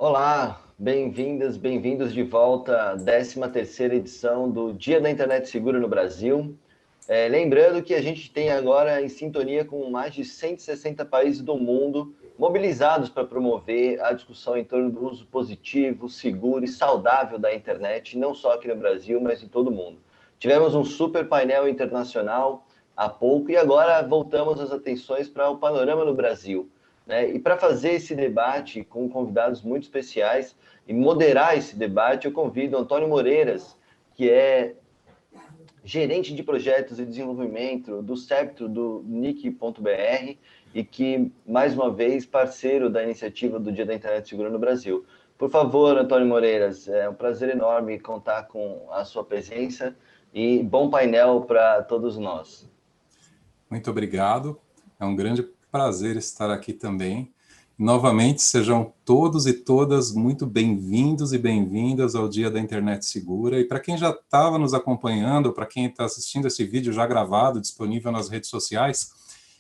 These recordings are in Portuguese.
Olá, bem-vindas, bem-vindos de volta à 13ª edição do Dia da Internet Segura no Brasil. Lembrando que a gente tem agora em sintonia com mais de 160 países do mundo mobilizados para promover a discussão em torno do uso positivo, seguro e saudável da internet, não só aqui no Brasil, mas em todo o mundo. Tivemos um super painel internacional há pouco e agora voltamos as atenções para o panorama no Brasil. E para fazer esse debate com convidados muito especiais e moderar esse debate, eu convido Antônio Moreiras, que é gerente de projetos e desenvolvimento do CEPTO do NIC.br e que, mais uma vez, parceiro da iniciativa do Dia da Internet Segura no Brasil. Por favor, Antônio Moreiras, é um prazer enorme contar com a sua presença e bom painel para todos nós. Muito obrigado, é um grande prazer estar aqui também. Novamente, sejam todos e todas muito bem-vindos e bem-vindas ao Dia da Internet Segura. E para quem já estava nos acompanhando, para quem está assistindo esse vídeo já gravado, disponível nas redes sociais,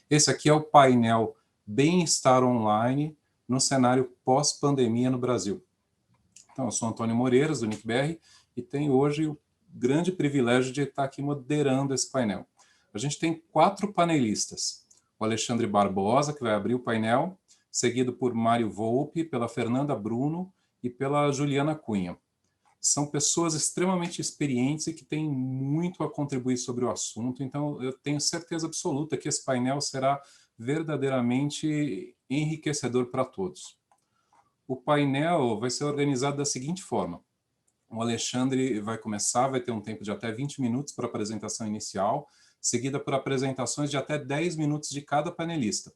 esse aqui é o painel Bem-Estar Online no cenário pós-pandemia no Brasil. Então, eu sou Antônio Moreiras, do NIC.br, e tenho hoje o grande privilégio de estar aqui moderando esse painel. A gente tem 4 panelistas. O Alexandre Barbosa, que vai abrir o painel, seguido por Mário Volpi, pela Fernanda Bruno e pela Juliana Cunha. São pessoas extremamente experientes e que têm muito a contribuir sobre o assunto, então eu tenho certeza absoluta que esse painel será verdadeiramente enriquecedor para todos. O painel vai ser organizado da seguinte forma. O Alexandre vai começar, vai ter um tempo de até 20 minutos para a apresentação inicial, seguida por apresentações de até 10 minutos de cada panelista.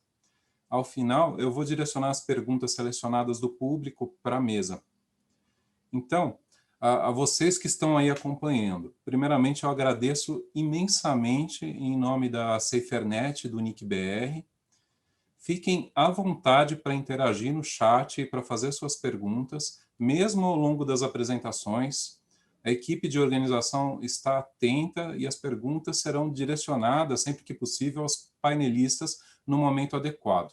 Ao final, eu vou direcionar as perguntas selecionadas do público para a mesa. Então, a vocês que estão aí acompanhando, primeiramente eu agradeço imensamente em nome da SaferNet, do NIC.br. Fiquem à vontade para interagir no chat e para fazer suas perguntas, mesmo ao longo das apresentações. A equipe de organização está atenta e as perguntas serão direcionadas, sempre que possível, aos painelistas no momento adequado.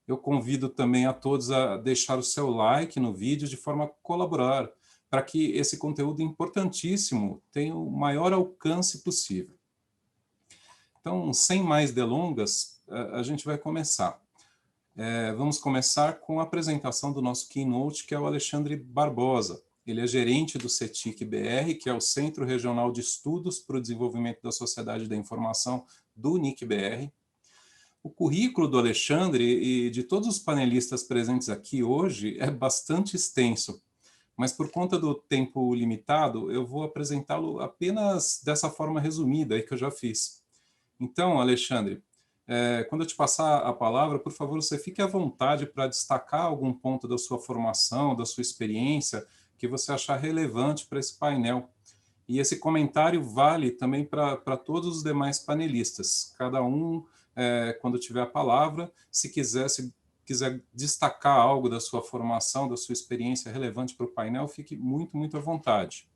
Eu convido também a todos a deixar o seu like no vídeo de forma a colaborar, para que esse conteúdo importantíssimo tenha o maior alcance possível. Então, sem mais delongas, a gente vai começar. Vamos começar com a apresentação do nosso keynote, que é o Alexandre Barbosa. Ele é gerente do CETIC-BR, que é o Centro Regional de Estudos para o Desenvolvimento da Sociedade da Informação do NIC.br. O currículo do Alexandre e de todos os panelistas presentes aqui hoje é bastante extenso, mas por conta do tempo limitado, eu vou apresentá-lo apenas dessa forma resumida aí que eu já fiz. Então, Alexandre, quando eu te passar a palavra, por favor, você fique à vontade para destacar algum ponto da sua formação, da sua experiência, que você achar relevante para esse painel. E esse comentário vale também para todos os demais panelistas. Cada um, quando tiver a palavra, se quiser destacar algo da sua formação, da sua experiência relevante para o painel, fique muito, muito à vontade.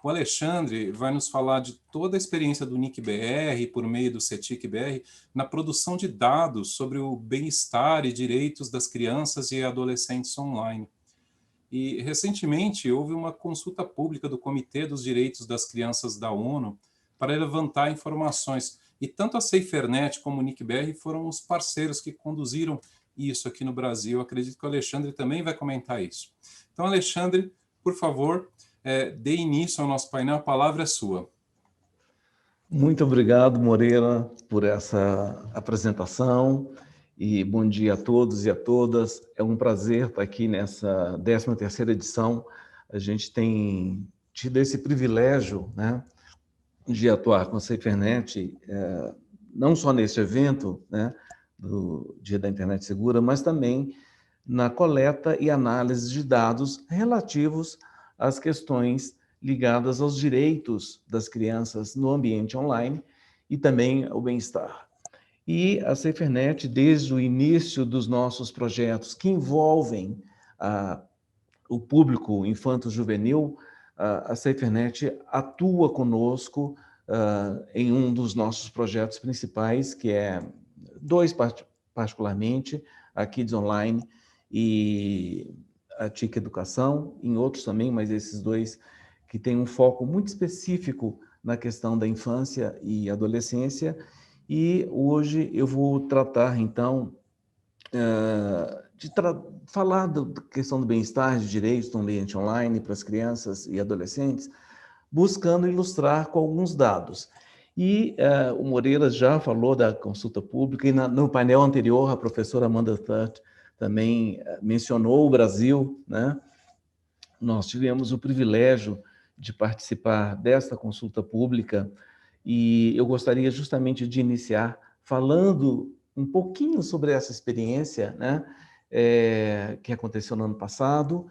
O Alexandre vai nos falar de toda a experiência do NIC.br, por meio do CETIC-BR, na produção de dados sobre o bem-estar e direitos das crianças e adolescentes online. E, recentemente, houve uma consulta pública do Comitê dos Direitos das Crianças da ONU para levantar informações. E tanto a SaferNet como o NIC.br foram os parceiros que conduziram isso aqui no Brasil. Eu acredito que o Alexandre também vai comentar isso. Então, Alexandre, por favor, dê início ao nosso painel, a palavra é sua. Muito obrigado, Moreira, por essa apresentação e bom dia a todos e a todas. É um prazer estar aqui nessa 13ª edição. A gente tem tido esse privilégio, né, de atuar com a SaferNet, não só neste evento, né, do Dia da Internet Segura, mas também na coleta e análise de dados relativos às questões ligadas aos direitos das crianças no ambiente online e também ao bem-estar. E a SaferNet, desde o início dos nossos projetos que envolvem o público infanto-juvenil, a SaferNet atua conosco em um dos nossos projetos principais, que é 2 particularmente, a Kids Online e a TIC Educação, em outros também, mas esses dois que têm um foco muito específico na questão da infância e adolescência. E hoje eu vou tratar, então, de falar da questão do bem-estar, de direitos no ambiente online para as crianças e adolescentes, buscando ilustrar com alguns dados. E o Moreira já falou da consulta pública, e no painel anterior a professora Amanda Thutt também mencionou o Brasil, né? Nós tivemos o privilégio de participar desta consulta pública e eu gostaria justamente de iniciar falando um pouquinho sobre essa experiência, né, que aconteceu no ano passado.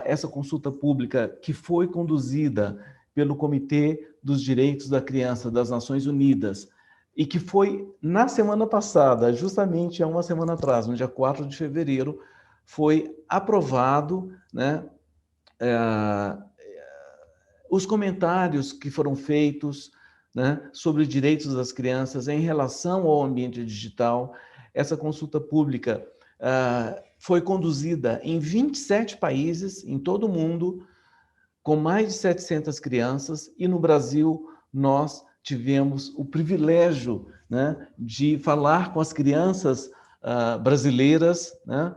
Essa consulta pública que foi conduzida pelo Comitê dos Direitos da Criança das Nações Unidas e que foi na semana passada, justamente há uma semana atrás, no dia 4 de fevereiro, foi aprovado, né, os comentários que foram feitos, né, sobre os direitos das crianças em relação ao ambiente digital. Essa consulta pública foi conduzida em 27 países, em todo o mundo, com mais de 700 crianças, e no Brasil nós tivemos o privilégio, né, de falar com as crianças brasileiras, né,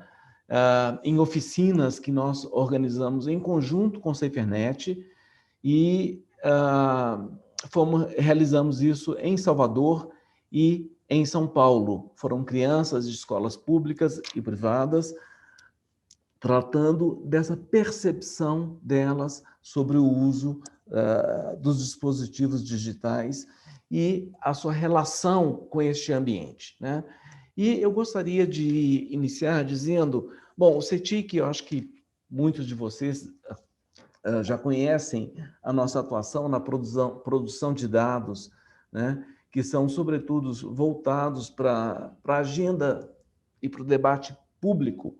em oficinas que nós organizamos em conjunto com o SaferNet, e realizamos isso em Salvador e em São Paulo. Foram crianças de escolas públicas e privadas, tratando dessa percepção delas sobre o uso dos dispositivos digitais e a sua relação com este ambiente, né? E eu gostaria de iniciar dizendo, bom, o CETIC, eu acho que muitos de vocês já conhecem a nossa atuação na produção de dados, né, que são, sobretudo, voltados para a agenda e para o debate público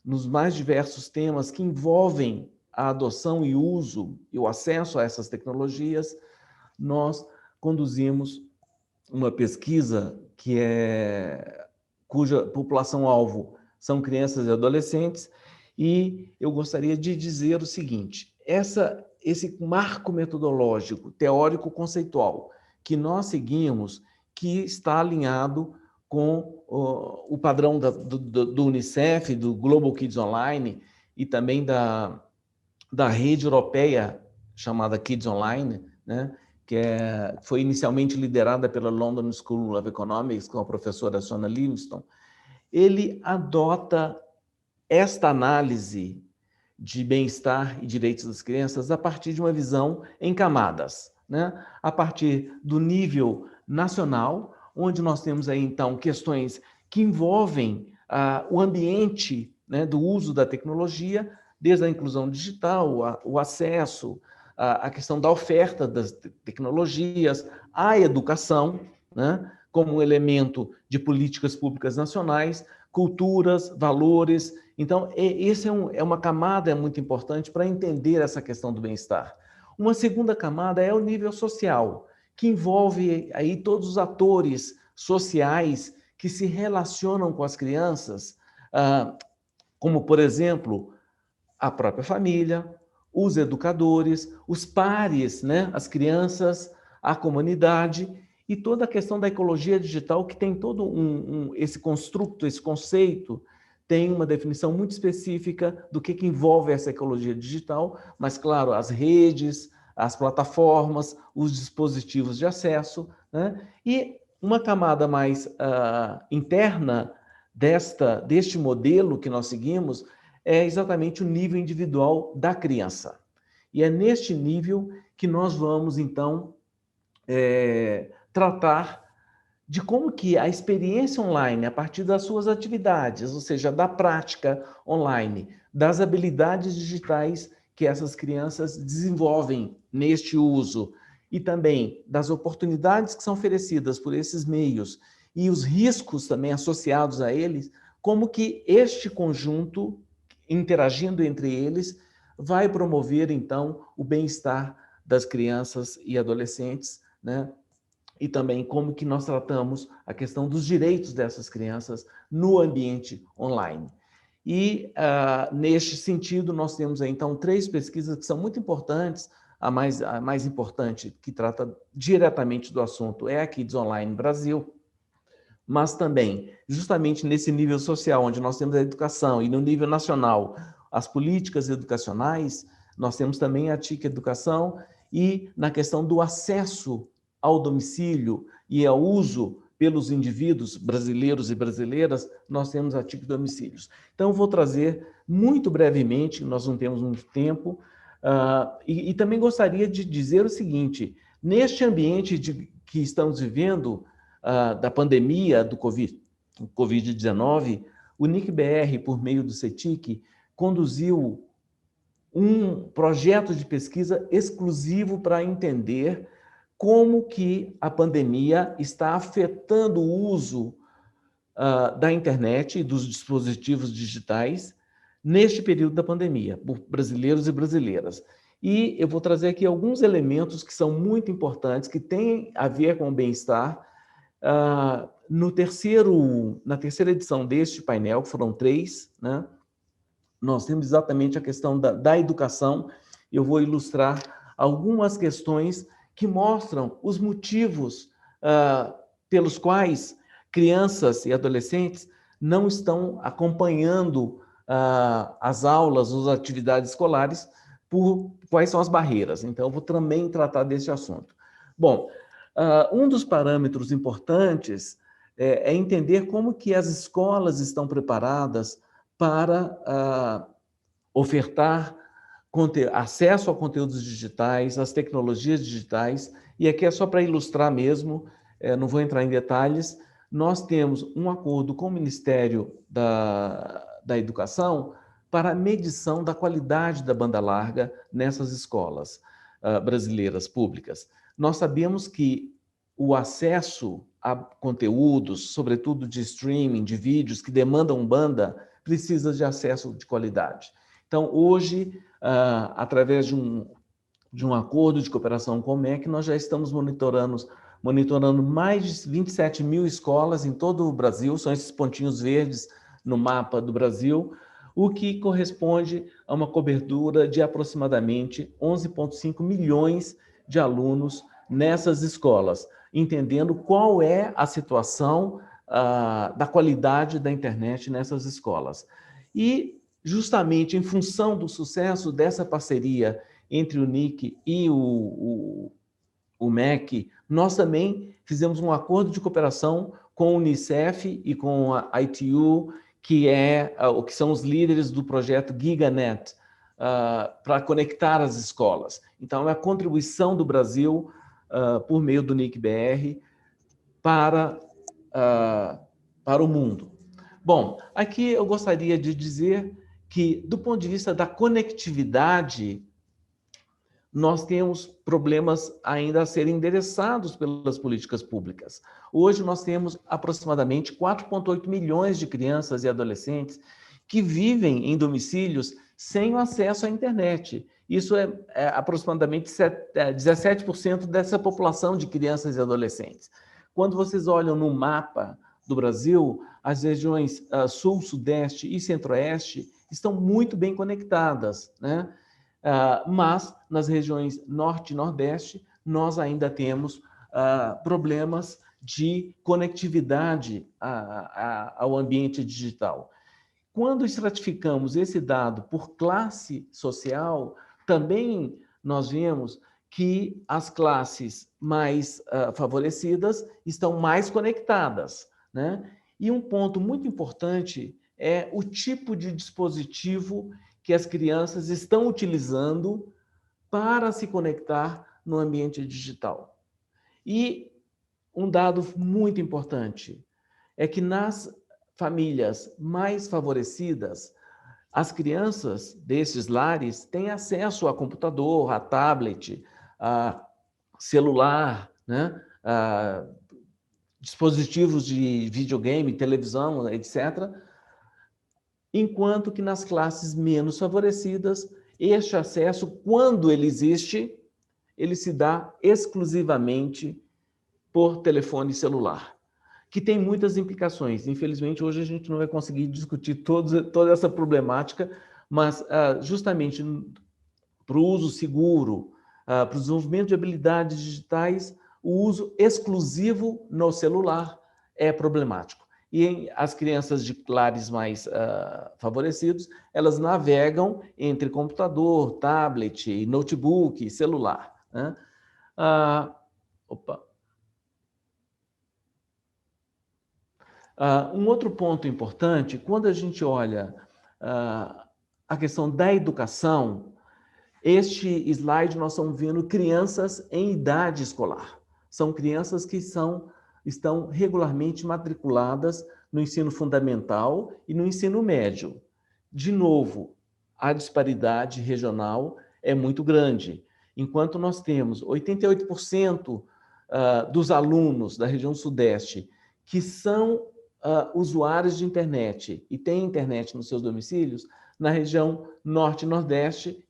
nos mais diversos temas que envolvem a adoção e uso e o acesso a essas tecnologias. Nós conduzimos uma pesquisa cuja população-alvo são crianças e adolescentes, e eu gostaria de dizer o seguinte: esse marco metodológico, teórico-conceitual que nós seguimos, que está alinhado com o padrão do Unicef, do Global Kids Online e também da rede europeia chamada Kids Online, né, que foi inicialmente liderada pela London School of Economics, com a professora Sona Livingston. Ele adota esta análise de bem-estar e direitos das crianças a partir de uma visão em camadas, né? A partir do nível nacional, onde nós temos aí, então, questões que envolvem o ambiente, né, do uso da tecnologia, desde a inclusão digital, o acesso, a questão da oferta das tecnologias, a educação, né, como um elemento de políticas públicas nacionais, culturas, valores. Então, essa é uma camada muito importante para entender essa questão do bem-estar. Uma segunda camada é o nível social, que envolve aí todos os atores sociais que se relacionam com as crianças, como, por exemplo, a própria família, os educadores, os pares, né, as crianças, a comunidade, e toda a questão da ecologia digital, que tem todo esse construto, esse conceito, tem uma definição muito específica do que envolve essa ecologia digital, mas, claro, as redes, as plataformas, os dispositivos de acesso, né? E uma camada mais interna deste modelo que nós seguimos é exatamente o nível individual da criança. E é neste nível que nós vamos, então, tratar de como que a experiência online, a partir das suas atividades, ou seja, da prática online, das habilidades digitais que essas crianças desenvolvem neste uso, e também das oportunidades que são oferecidas por esses meios e os riscos também associados a eles, como que este conjunto, interagindo entre eles, vai promover, então, o bem-estar das crianças e adolescentes, né? E também como que nós tratamos a questão dos direitos dessas crianças no ambiente online. E, neste sentido, nós temos aí, então, 3 pesquisas que são muito importantes. A mais importante, que trata diretamente do assunto, é a Kids Online Brasil, mas também, justamente nesse nível social, onde nós temos a educação, e no nível nacional, as políticas educacionais, nós temos também a TIC Educação, e na questão do acesso ao domicílio e ao uso pelos indivíduos brasileiros e brasileiras, nós temos a TIC Domicílios. Então, eu vou trazer muito brevemente, nós não temos muito tempo, e também gostaria de dizer o seguinte: neste ambiente que estamos vivendo, da pandemia do Covid-19, o NIC-BR, por meio do CETIC, conduziu um projeto de pesquisa exclusivo para entender como que a pandemia está afetando o uso da internet e dos dispositivos digitais neste período da pandemia, por brasileiros e brasileiras. E eu vou trazer aqui alguns elementos que são muito importantes, que têm a ver com o bem-estar. Na terceira edição deste painel, que foram 3, né, nós temos exatamente a questão da educação. Eu vou ilustrar algumas questões que mostram os motivos pelos quais crianças e adolescentes não estão acompanhando as aulas, as atividades escolares, por quais são as barreiras. Então, eu vou também tratar desse assunto. Bom, um dos parâmetros importantes é entender como que as escolas estão preparadas para ofertar acesso a conteúdos digitais, às tecnologias digitais, e aqui é só para ilustrar mesmo, não vou entrar em detalhes. Nós temos um acordo com o Ministério da Educação para a medição da qualidade da banda larga nessas escolas brasileiras públicas. Nós sabemos que o acesso a conteúdos, sobretudo de streaming, de vídeos que demandam banda, precisa de acesso de qualidade. Então, hoje, através de um acordo de cooperação com o MEC, nós já estamos monitorando mais de 27 mil escolas em todo o Brasil, são esses pontinhos verdes no mapa do Brasil, o que corresponde a uma cobertura de aproximadamente 11,5 milhões de alunos nessas escolas, entendendo qual é a situação da qualidade da internet nessas escolas. E, justamente em função do sucesso dessa parceria entre o NIC e o MEC, nós também fizemos um acordo de cooperação com o Unicef e com a ITU, que são os líderes do projeto GigaNet, para conectar as escolas. Então, é a contribuição do Brasil, por meio do NIC-BR, para o mundo. Bom, aqui eu gostaria de dizer que, do ponto de vista da conectividade, nós temos problemas ainda a serem endereçados pelas políticas públicas. Hoje nós temos aproximadamente 4,8 milhões de crianças e adolescentes que vivem em domicílios sem o acesso à internet. Isso é aproximadamente 17% dessa população de crianças e adolescentes. Quando vocês olham no mapa do Brasil, as regiões sul, sudeste e centro-oeste estão muito bem conectadas, né? Mas nas regiões norte e nordeste, nós ainda temos problemas de conectividade ao ambiente digital. Quando estratificamos esse dado por classe social, também nós vemos que as classes mais favorecidas estão mais conectadas, né? E um ponto muito importante é o tipo de dispositivo que as crianças estão utilizando para se conectar no ambiente digital. E um dado muito importante é que nas famílias mais favorecidas, as crianças desses lares têm acesso a computador, a tablet, a celular, né? A dispositivos de videogame, televisão, etc., enquanto que nas classes menos favorecidas, este acesso, quando ele existe, ele se dá exclusivamente por telefone celular. que tem muitas implicações. Infelizmente, hoje a gente não vai conseguir discutir toda essa problemática, mas justamente para o uso seguro, para o desenvolvimento de habilidades digitais, o uso exclusivo no celular é problemático. E as crianças de lares mais favorecidos, elas navegam entre computador, tablet, notebook, celular, né? Um outro ponto importante, quando a gente olha a questão da educação, este slide nós estamos vendo crianças em idade escolar. São crianças que estão regularmente matriculadas no ensino fundamental e no ensino médio. De novo, a disparidade regional é muito grande. Enquanto nós temos 88% dos alunos da região sudeste que são usuários de internet e têm internet nos seus domicílios, na região norte e nordeste,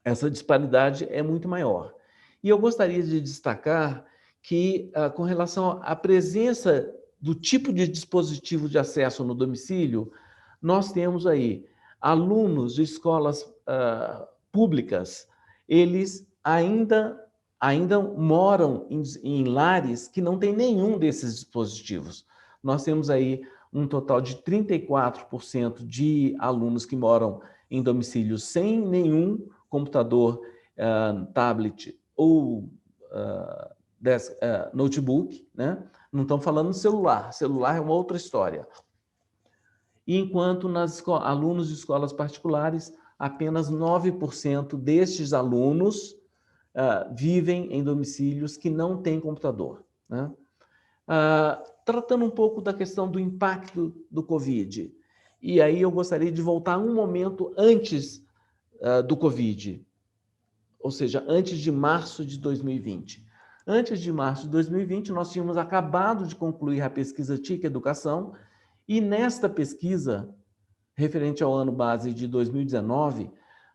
essa disparidade é muito maior. E eu gostaria de destacar que, com relação à presença do tipo de dispositivo de acesso no domicílio, nós temos aí alunos de escolas públicas, eles ainda moram em lares que não têm nenhum desses dispositivos. Nós temos aí um total de 34% de alunos que moram em domicílios sem nenhum computador, tablet ou notebook, né? Não estamos falando de celular. Celular é uma outra história. E enquanto alunos de escolas particulares, apenas 9% destes alunos vivem em domicílios que não têm computador, né? Tratando um pouco da questão do impacto do Covid. E aí eu gostaria de voltar um momento antes do Covid, ou seja, antes de março de 2020. Antes de março de 2020, nós tínhamos acabado de concluir a pesquisa TIC Educação, e nesta pesquisa, referente ao ano base de 2019,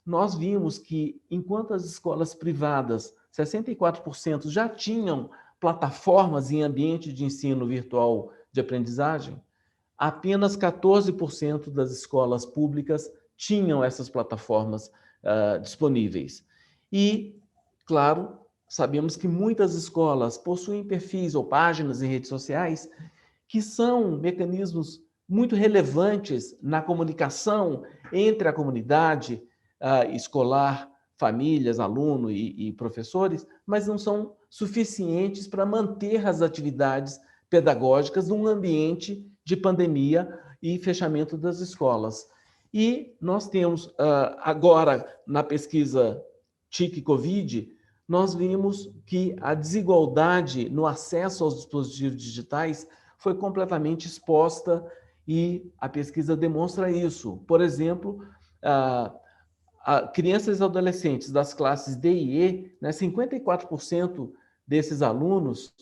nós vimos que, enquanto as escolas privadas, 64% já tinham plataformas em ambiente de ensino virtual de aprendizagem, apenas 14% das escolas públicas tinham essas plataformas disponíveis. E, claro, sabemos que muitas escolas possuem perfis ou páginas em redes sociais que são mecanismos muito relevantes na comunicação entre a comunidade escolar, famílias, alunos e professores, mas não são suficientes para manter as atividades pedagógicas num ambiente de pandemia e fechamento das escolas. E nós temos agora, na pesquisa TIC-Covid, nós vimos que a desigualdade no acesso aos dispositivos digitais foi completamente exposta e a pesquisa demonstra isso. Por exemplo, crianças e adolescentes das classes D e E, né, 54% desses alunos,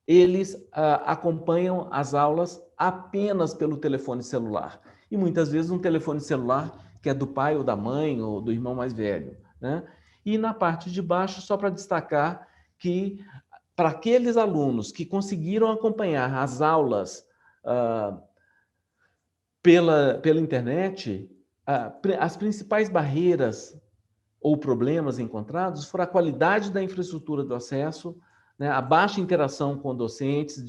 eles acompanham as aulas apenas pelo telefone celular. E muitas vezes um telefone celular que é do pai ou da mãe ou do irmão mais velho, né? E na parte de baixo, só para destacar que para aqueles alunos que conseguiram acompanhar as aulas pela internet, as principais barreiras ou problemas encontrados foram a qualidade da infraestrutura do acesso, né, a baixa interação com docentes,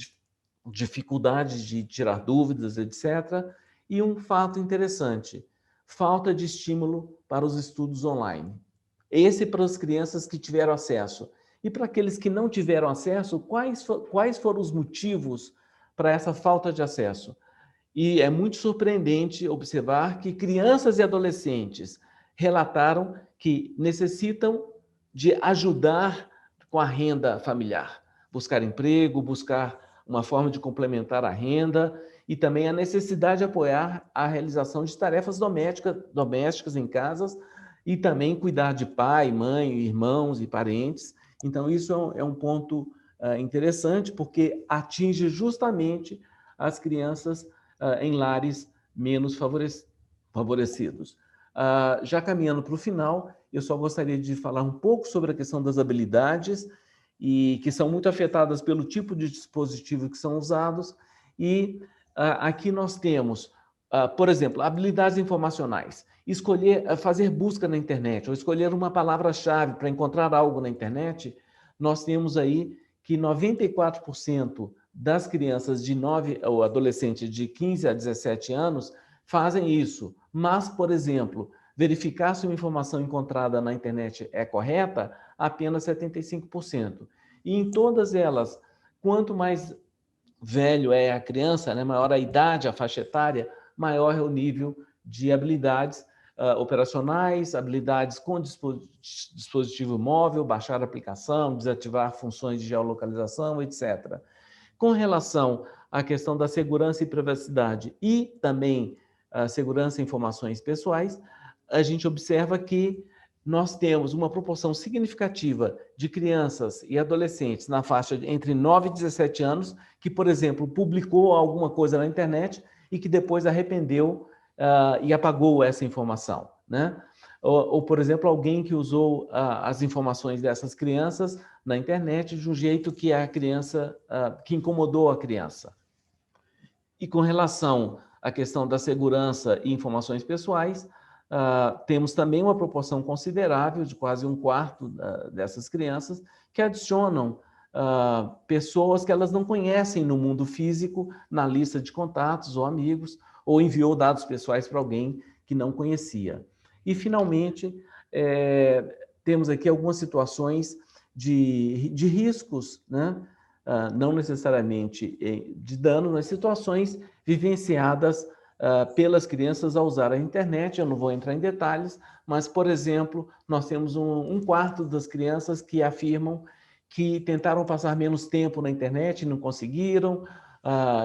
dificuldade de tirar dúvidas, etc. E um fato interessante, falta de estímulo para os estudos online. Esse para as crianças que tiveram acesso. E para aqueles que não tiveram acesso, quais foram os motivos para essa falta de acesso? E é muito surpreendente observar que crianças e adolescentes relataram que necessitam de ajudar com a renda familiar, buscar emprego, buscar uma forma de complementar a renda e também a necessidade de apoiar a realização de tarefas domésticas em casas e também cuidar de pai, mãe, irmãos e parentes. Então, isso é um ponto interessante, porque atinge justamente as crianças em lares menos favorecidos. Já caminhando para o final, eu só gostaria de falar um pouco sobre a questão das habilidades e que são muito afetadas pelo tipo de dispositivo que são usados. E aqui nós temos, por exemplo, habilidades informacionais. Fazer busca na internet, ou escolher uma palavra-chave para encontrar algo na internet. Nós temos aí que 94% das crianças ou adolescentes de 15 a 17 anos fazem isso. Mas, por exemplo, verificar se uma informação encontrada na internet é correta, apenas 75%. E em todas elas, quanto mais velho é a criança, né, maior a idade, a faixa etária, maior é o nível de habilidades operacionais, habilidades com dispositivo móvel, baixar a aplicação, desativar funções de geolocalização, etc. Com relação à questão da segurança e privacidade e também a segurança e informações pessoais, a gente observa que nós temos uma proporção significativa de crianças e adolescentes na faixa entre 9 e 17 anos que, por exemplo, publicou alguma coisa na internet e que depois arrependeu e apagou essa informação, né? Ou, por exemplo, alguém que usou as informações dessas crianças na internet de um jeito que que incomodou a criança. E com relação à questão da segurança e informações pessoais, temos também uma proporção considerável, de quase um quarto dessas crianças, que adicionam pessoas que elas não conhecem no mundo físico na lista de contatos ou amigos, ou enviou dados pessoais para alguém que não conhecia. E, finalmente, temos aqui algumas situações de riscos, né? Não necessariamente de dano, mas situações vivenciadas pelas crianças ao usar a internet. Eu não vou entrar em detalhes, mas, por exemplo, nós temos um quarto das crianças que afirmam que tentaram passar menos tempo na internet e não conseguiram,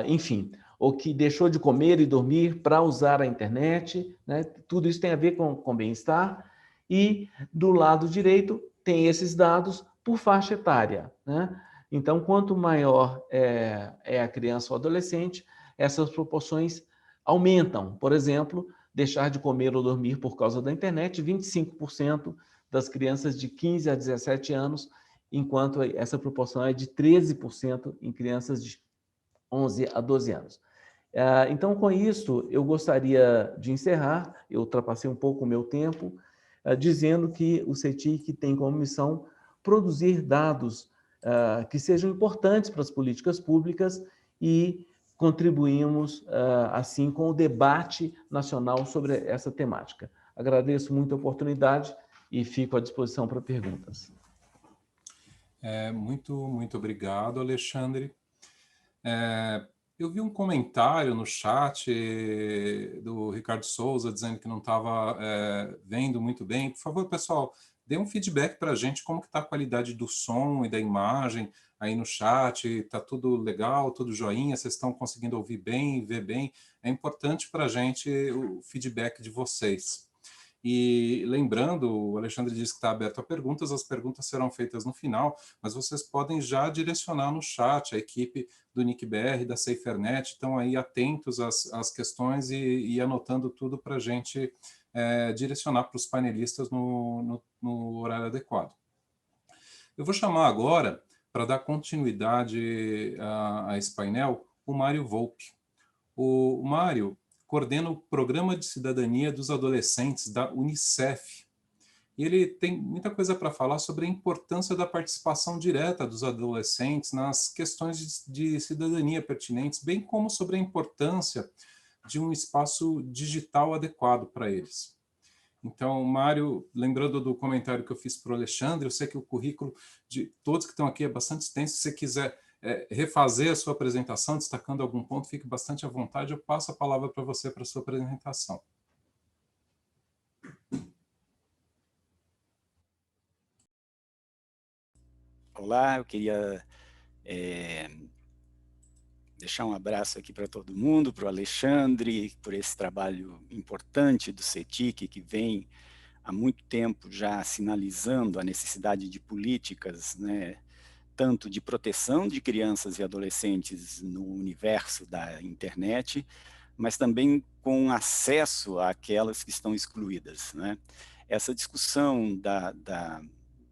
enfim, ou que deixou de comer e dormir para usar a internet, né? Tudo isso tem a ver com bem-estar. E do lado direito tem esses dados por faixa etária, né? Então, quanto maior é a criança ou adolescente, essas proporções aumentam. Por exemplo, deixar de comer ou dormir por causa da internet, 25% das crianças de 15 a 17 anos, enquanto essa proporção é de 13% em crianças de 11 a 12 anos. Então, com isso, eu gostaria de encerrar, eu ultrapassei um pouco o meu tempo, dizendo que o CETIC tem como missão produzir dados que sejam importantes para as políticas públicas e contribuímos, assim, com o debate nacional sobre essa temática. Agradeço muito a oportunidade e fico à disposição para perguntas. Muito obrigado, Alexandre. Eu vi um comentário no chat do Ricardo Souza dizendo que não estava vendo muito bem. Por favor, pessoal, dê um feedback para a gente como que está a qualidade do som e da imagem aí no chat. Está tudo legal, tudo joinha? Vocês estão conseguindo ouvir bem, ver bem? É importante para a gente o feedback de vocês. E lembrando, o Alexandre disse que está aberto a perguntas, as perguntas serão feitas no final, mas vocês podem já direcionar no chat, a equipe do NICBR, da SaferNet, estão aí atentos às questões e anotando tudo para a gente direcionar para os panelistas no horário adequado. Eu vou chamar agora, para dar continuidade a esse painel, o Mário Volpi. O Mário coordena o Programa de Cidadania dos Adolescentes da Unicef. E ele tem muita coisa para falar sobre a importância da participação direta dos adolescentes nas questões de cidadania pertinentes, bem como sobre a importância de um espaço digital adequado para eles. Então, Mário, lembrando do comentário que eu fiz para o Alexandre, eu sei que o currículo de todos que estão aqui é bastante extenso. Se você quiser refazer a sua apresentação, destacando algum ponto, fique bastante à vontade. Eu passo a palavra para você para a sua apresentação. Olá, eu queria deixar um abraço aqui para todo mundo, para o Alexandre, por esse trabalho importante do CETIC, que vem há muito tempo já sinalizando a necessidade de políticas, né, tanto de proteção de crianças e adolescentes no universo da internet, mas também com acesso àquelas que estão excluídas, né? Essa discussão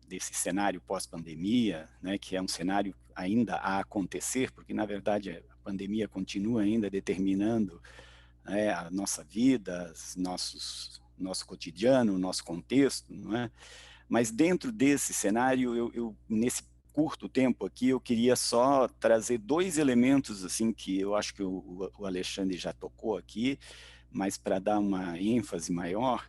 desse cenário pós-pandemia, né, que é um cenário ainda a acontecer, porque, na verdade, a pandemia continua ainda determinando, né, a nossa vida, nosso cotidiano, nosso contexto, não é? Mas dentro desse cenário, nesse curto tempo aqui, eu queria só trazer dois elementos assim que eu acho que o Alexandre já tocou aqui, mas para dar uma ênfase maior,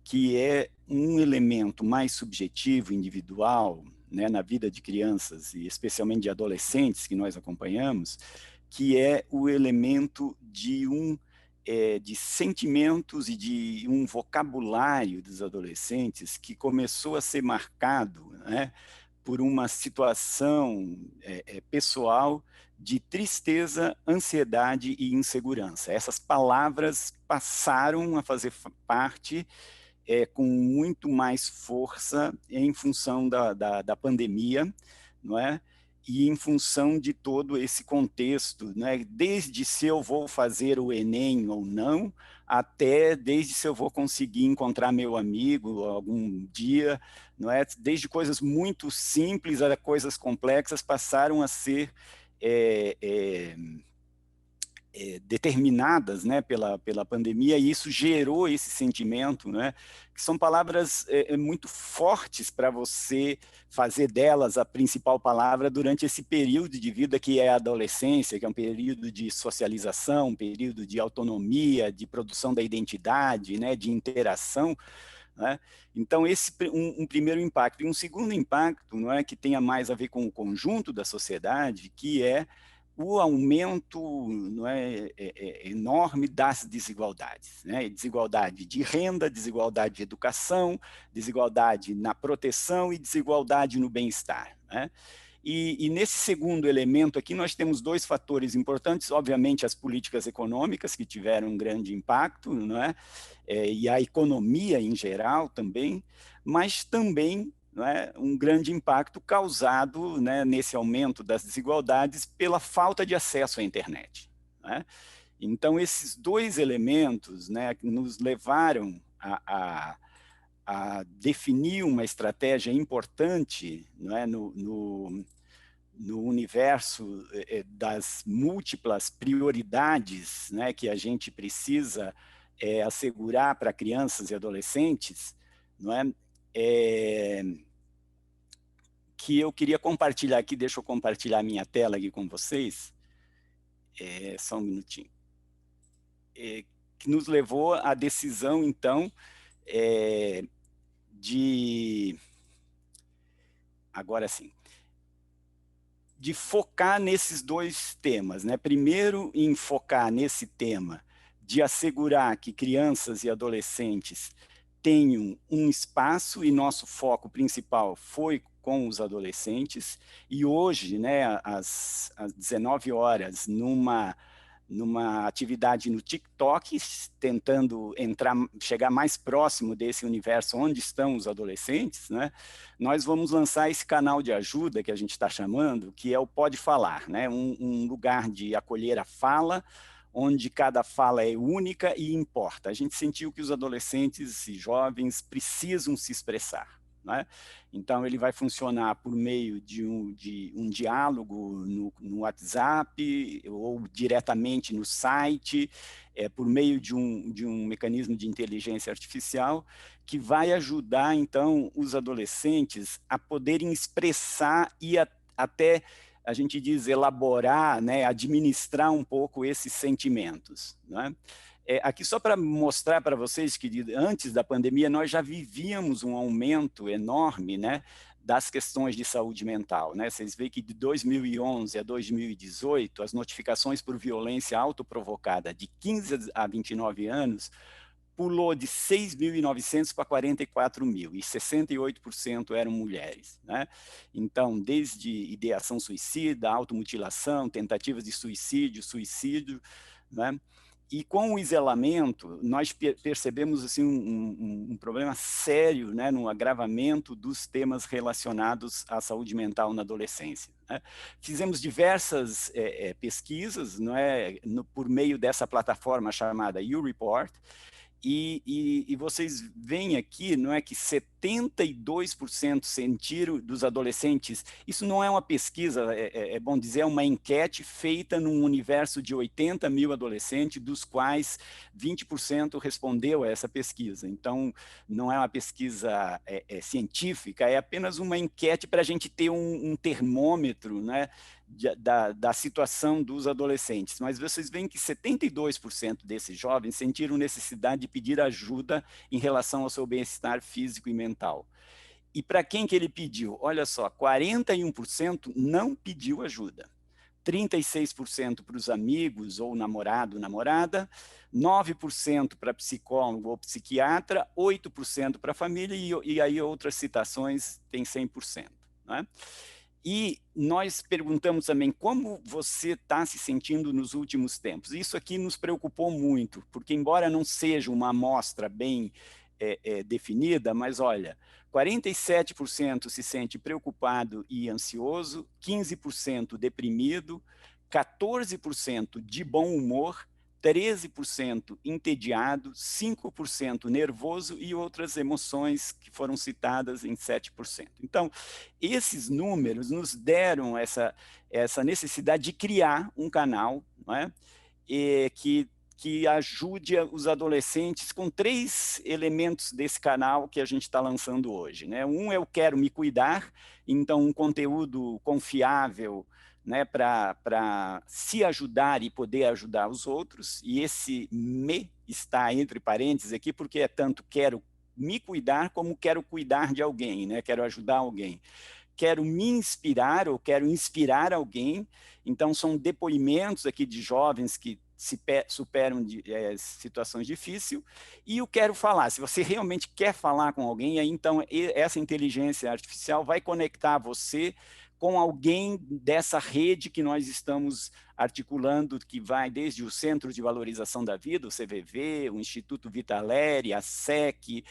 que é um elemento mais subjetivo, individual, né, na vida de crianças e especialmente de adolescentes que nós acompanhamos, que é o elemento de sentimentos e de um vocabulário dos adolescentes que começou a ser marcado, né, por uma situação pessoal de tristeza, ansiedade e insegurança. Essas palavras passaram a fazer parte com muito mais força em função da pandemia, não é? E em função de todo esse contexto, né? Desde se eu vou fazer o Enem ou não, até desde se eu vou conseguir encontrar meu amigo algum dia, não é? Desde coisas muito simples a coisas complexas passaram a ser determinadas, né, pela pandemia, e isso gerou esse sentimento, né, que são palavras muito fortes para você fazer delas a principal palavra durante esse período de vida que é a adolescência, que é um período de socialização, um período de autonomia, de produção da identidade, né, de interação, né? Então, esse um primeiro impacto. E um segundo impacto, não é, que tenha mais a ver com o conjunto da sociedade, que é o aumento, não é, enorme das desigualdades, né? Desigualdade de renda, desigualdade de educação, desigualdade na proteção e desigualdade no bem-estar, né? E nesse segundo elemento aqui, nós temos dois fatores importantes, obviamente as políticas econômicas, que tiveram um grande impacto, não é? E a economia em geral também, mas também, não é, um grande impacto causado, né, nesse aumento das desigualdades pela falta de acesso à internet, né? Então, esses dois elementos, né, nos levaram a definir uma estratégia importante, não é, no universo das múltiplas prioridades, né, que a gente precisa assegurar para crianças e adolescentes, não é? Que eu queria compartilhar aqui, deixa eu compartilhar minha tela aqui com vocês, só um minutinho, que nos levou à decisão, então, agora sim, de focar nesses dois temas, né? Primeiro, em focar nesse tema de assegurar que crianças e adolescentes tenham um espaço, e nosso foco principal foi com os adolescentes, e hoje, né, às 19 horas, numa atividade no TikTok, tentando chegar mais próximo desse universo onde estão os adolescentes, né? Nós vamos lançar esse canal de ajuda que a gente está chamando, que é o Pode Falar, né? Um lugar de acolher a fala, onde cada fala é única e importa. A gente sentiu que os adolescentes e jovens precisam se expressar, né? Então, ele vai funcionar por meio de um diálogo no WhatsApp ou diretamente no site, por meio de um mecanismo de inteligência artificial que vai ajudar, então, os adolescentes a poderem expressar e até, a gente diz, elaborar, né, administrar um pouco esses sentimentos, né? Aqui só para mostrar para vocês que antes da pandemia nós já vivíamos um aumento enorme, né, das questões de saúde mental, né? Vocês veem que de 2011 a 2018 as notificações por violência autoprovocada de 15 a 29 anos pulou de 6.900 para 44.000, e 68% eram mulheres, né? Então, desde ideação suicida, automutilação, tentativas de suicídio, né? E com o isolamento, nós percebemos assim, um problema sério, né, no agravamento dos temas relacionados à saúde mental na adolescência, né? Fizemos diversas pesquisas, não é, por meio dessa plataforma chamada YouReport, E vocês veem aqui, não é, que 72% sentiram dos adolescentes, isso não é uma pesquisa, é bom dizer, é uma enquete feita num universo de 80 mil adolescentes, dos quais 20% respondeu a essa pesquisa. Então, não é uma pesquisa científica, é apenas uma enquete para a gente ter um termômetro, né, da situação dos adolescentes. Mas vocês veem que 72% desses jovens sentiram necessidade de pedir ajuda em relação ao seu bem-estar físico e mental. E para quem que ele pediu? Olha só, 41% não pediu ajuda. 36% para os amigos ou namorado, namorada, 9% para psicólogo ou psiquiatra, 8% para a família e aí outras citações tem 100%. Né? E nós perguntamos também como você está se sentindo nos últimos tempos. Isso aqui nos preocupou muito, porque embora não seja uma amostra bem definida, mas olha, 47% se sente preocupado e ansioso, 15% deprimido, 14% de bom humor, 13% entediado, 5% nervoso e outras emoções que foram citadas em 7%. Então, esses números nos deram essa necessidade de criar um canal, não é? Que ajude os adolescentes com 3 elementos desse canal que a gente está lançando hoje. Né? Um é o Quero Me Cuidar, então um conteúdo confiável, né, para se ajudar e poder ajudar os outros, e esse me está entre parênteses aqui, porque é tanto quero me cuidar como quero cuidar de alguém, né? Quero ajudar alguém. Quero me inspirar ou quero inspirar alguém, então são depoimentos aqui de jovens que superam situações difíceis, e eu quero falar, se você realmente quer falar com alguém, aí, então essa inteligência artificial vai conectar você com alguém dessa rede que nós estamos articulando, que vai desde o Centro de Valorização da Vida, o CVV, o Instituto Vitaleri, a SEC,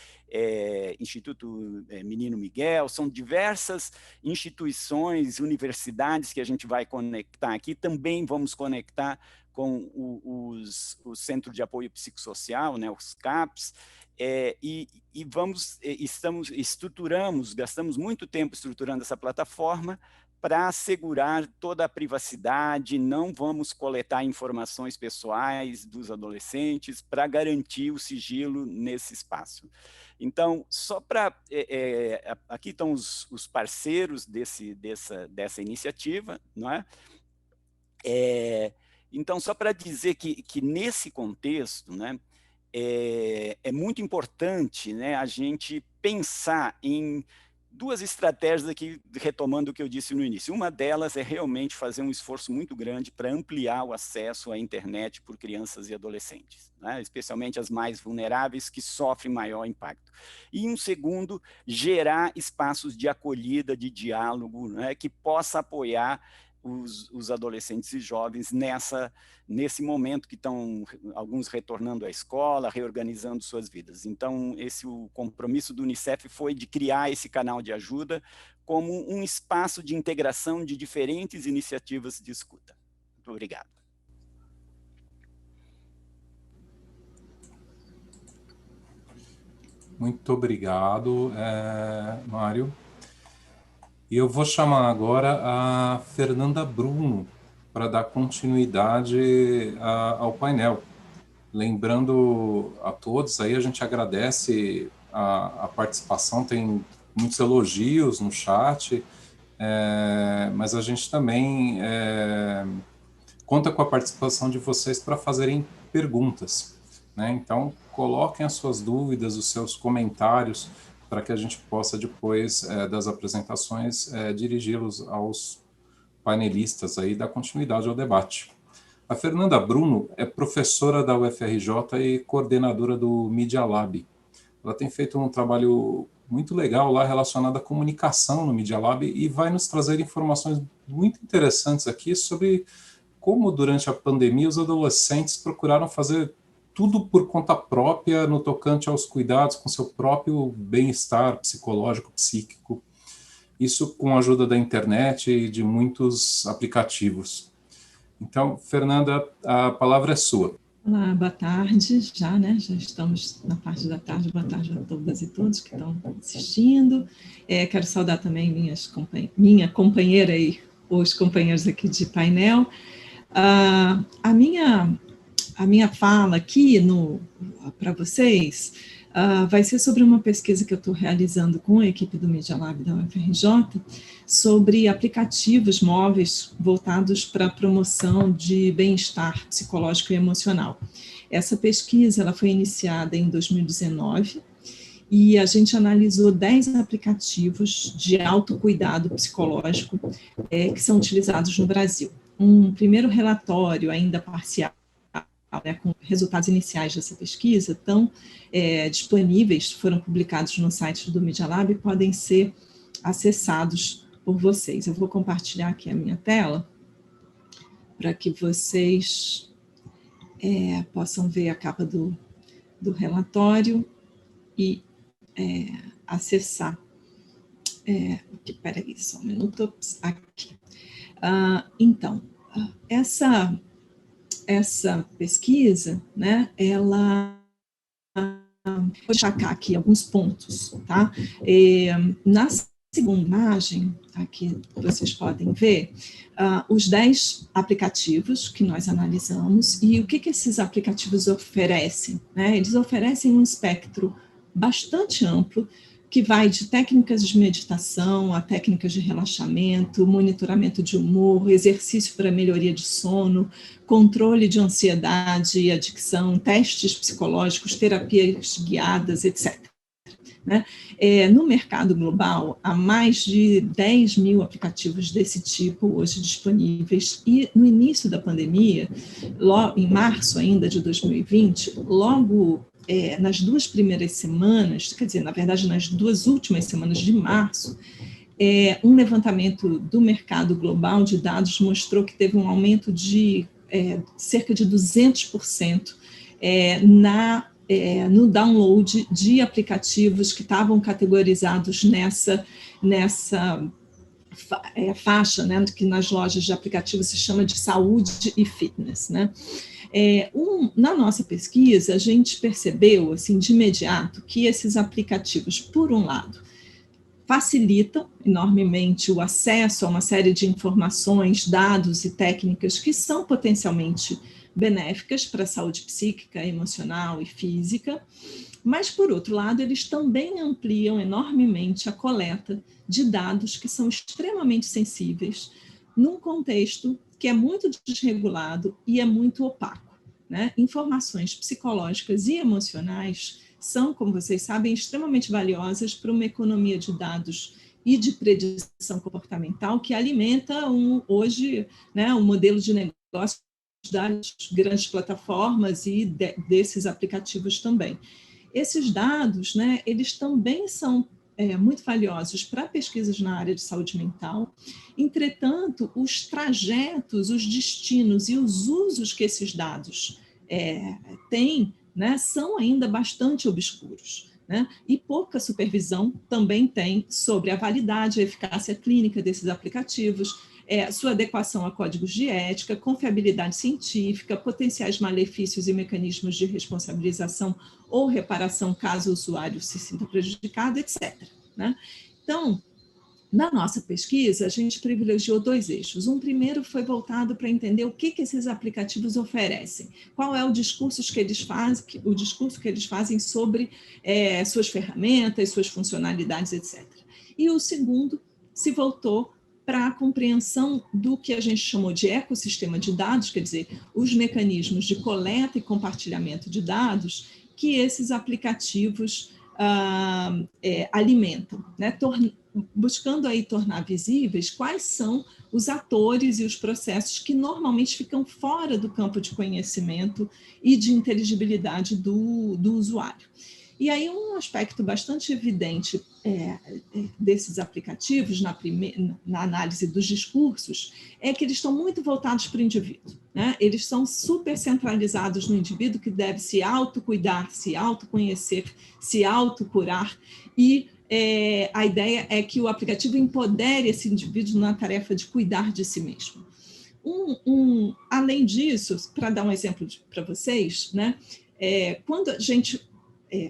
Instituto Menino Miguel, são diversas instituições, universidades que a gente vai conectar aqui, também vamos conectar com o Centro de Apoio Psicossocial, né, os CAPs, gastamos muito tempo estruturando essa plataforma para assegurar toda a privacidade, não vamos coletar informações pessoais dos adolescentes para garantir o sigilo nesse espaço. Então, só para... aqui estão os parceiros dessa iniciativa, não é? Então, só para dizer que nesse contexto, né, é muito importante, né, a gente pensar em 2 estratégias aqui, retomando o que eu disse no início. Uma delas é realmente fazer um esforço muito grande para ampliar o acesso à internet por crianças e adolescentes, né, especialmente as mais vulneráveis, que sofrem maior impacto. E um segundo, gerar espaços de acolhida, de diálogo, né, que possa apoiar os adolescentes e jovens nesse momento que estão alguns retornando à escola, reorganizando suas vidas. Então, o compromisso do Unicef foi de criar esse canal de ajuda como um espaço de integração de diferentes iniciativas de escuta. Muito obrigado. Muito obrigado, Mário. E eu vou chamar agora a Fernanda Bruno para dar continuidade ao painel. Lembrando a todos, aí a gente agradece a participação, tem muitos elogios no chat, mas a gente também conta com a participação de vocês para fazerem perguntas, né? Então, coloquem as suas dúvidas, os seus comentários, para que a gente possa, depois das apresentações, dirigi-los aos panelistas aí, dar continuidade ao debate. A Fernanda Bruno é professora da UFRJ e coordenadora do Media Lab. Ela tem feito um trabalho muito legal lá relacionado à comunicação no Media Lab e vai nos trazer informações muito interessantes aqui sobre como, durante a pandemia, os adolescentes procuraram fazer tudo por conta própria no tocante aos cuidados com seu próprio bem-estar psicológico, psíquico. Isso com a ajuda da internet e de muitos aplicativos. Então, Fernanda, a palavra é sua. Olá, boa tarde, né? Já estamos na parte da tarde. Boa tarde a todas e todos que estão assistindo. Quero saudar também minha companheira e os companheiros aqui de painel. A minha fala aqui para vocês vai ser sobre uma pesquisa que eu estou realizando com a equipe do Media Lab da UFRJ sobre aplicativos móveis voltados para a promoção de bem-estar psicológico e emocional. Essa pesquisa ela foi iniciada em 2019 e a gente analisou 10 aplicativos de autocuidado psicológico que são utilizados no Brasil. Um primeiro relatório, ainda parcial, com resultados iniciais dessa pesquisa, estão disponíveis, foram publicados no site do Media Lab e podem ser acessados por vocês. Eu vou compartilhar aqui a minha tela para que vocês possam ver a capa do relatório e acessar. Espera aí, só um minuto. Aqui. Então, essa pesquisa, né, ela... Vou destacar aqui alguns pontos, tá? Na segunda imagem, aqui vocês podem ver os 10 aplicativos que nós analisamos e o que esses aplicativos oferecem, né? Eles oferecem um espectro bastante amplo que vai de técnicas de meditação a técnicas de relaxamento, monitoramento de humor, exercício para melhoria de sono, controle de ansiedade e adicção, testes psicológicos, terapias guiadas, etc. Né? No mercado global, há mais de 10 mil aplicativos desse tipo hoje disponíveis e no início da pandemia, em março ainda de 2020, logo nas 2 primeiras semanas, quer dizer, na verdade, nas 2 últimas semanas de março, um levantamento do mercado global de dados mostrou que teve um aumento de cerca de 200% no download de aplicativos que estavam categorizados nessa faixa, né, que nas lojas de aplicativos se chama de saúde e fitness, né? Na nossa pesquisa, a gente percebeu, assim, de imediato, que esses aplicativos, por um lado, facilitam enormemente o acesso a uma série de informações, dados e técnicas que são potencialmente benéficas para a saúde psíquica, emocional e física, mas, por outro lado, eles também ampliam enormemente a coleta de dados que são extremamente sensíveis num contexto que é muito desregulado e é muito opaco, né? Informações psicológicas e emocionais são, como vocês sabem, extremamente valiosas para uma economia de dados e de predição comportamental que alimenta hoje, né, um modelo de negócio das grandes plataformas e desses aplicativos também. Esses dados, né, eles também são muito valiosos para pesquisas na área de saúde mental. Entretanto, os trajetos, os destinos e os usos que esses dados têm, né, são ainda bastante obscuros, né? E pouca supervisão também tem sobre a validade e a eficácia clínica desses aplicativos, sua adequação a códigos de ética, confiabilidade científica, potenciais malefícios e mecanismos de responsabilização ou reparação caso o usuário se sinta prejudicado, etc. Né? Então, na nossa pesquisa, a gente privilegiou 2 eixos. Um primeiro foi voltado para entender o que esses aplicativos oferecem, qual é o discurso que eles fazem sobre suas ferramentas, suas funcionalidades, etc. E o segundo se voltou para a compreensão do que a gente chamou de ecossistema de dados, quer dizer, os mecanismos de coleta e compartilhamento de dados que esses aplicativos alimentam, né? Buscando aí tornar visíveis quais são os atores e os processos que normalmente ficam fora do campo de conhecimento e de inteligibilidade do usuário. E aí um aspecto bastante evidente desses aplicativos, na análise dos discursos, é que eles estão muito voltados para o indivíduo, né? Eles são super centralizados no indivíduo que deve se autocuidar, se autoconhecer, se autocurar e a ideia é que o aplicativo empodere esse indivíduo na tarefa de cuidar de si mesmo. Além disso, para dar um exemplo para vocês, né, quando a gente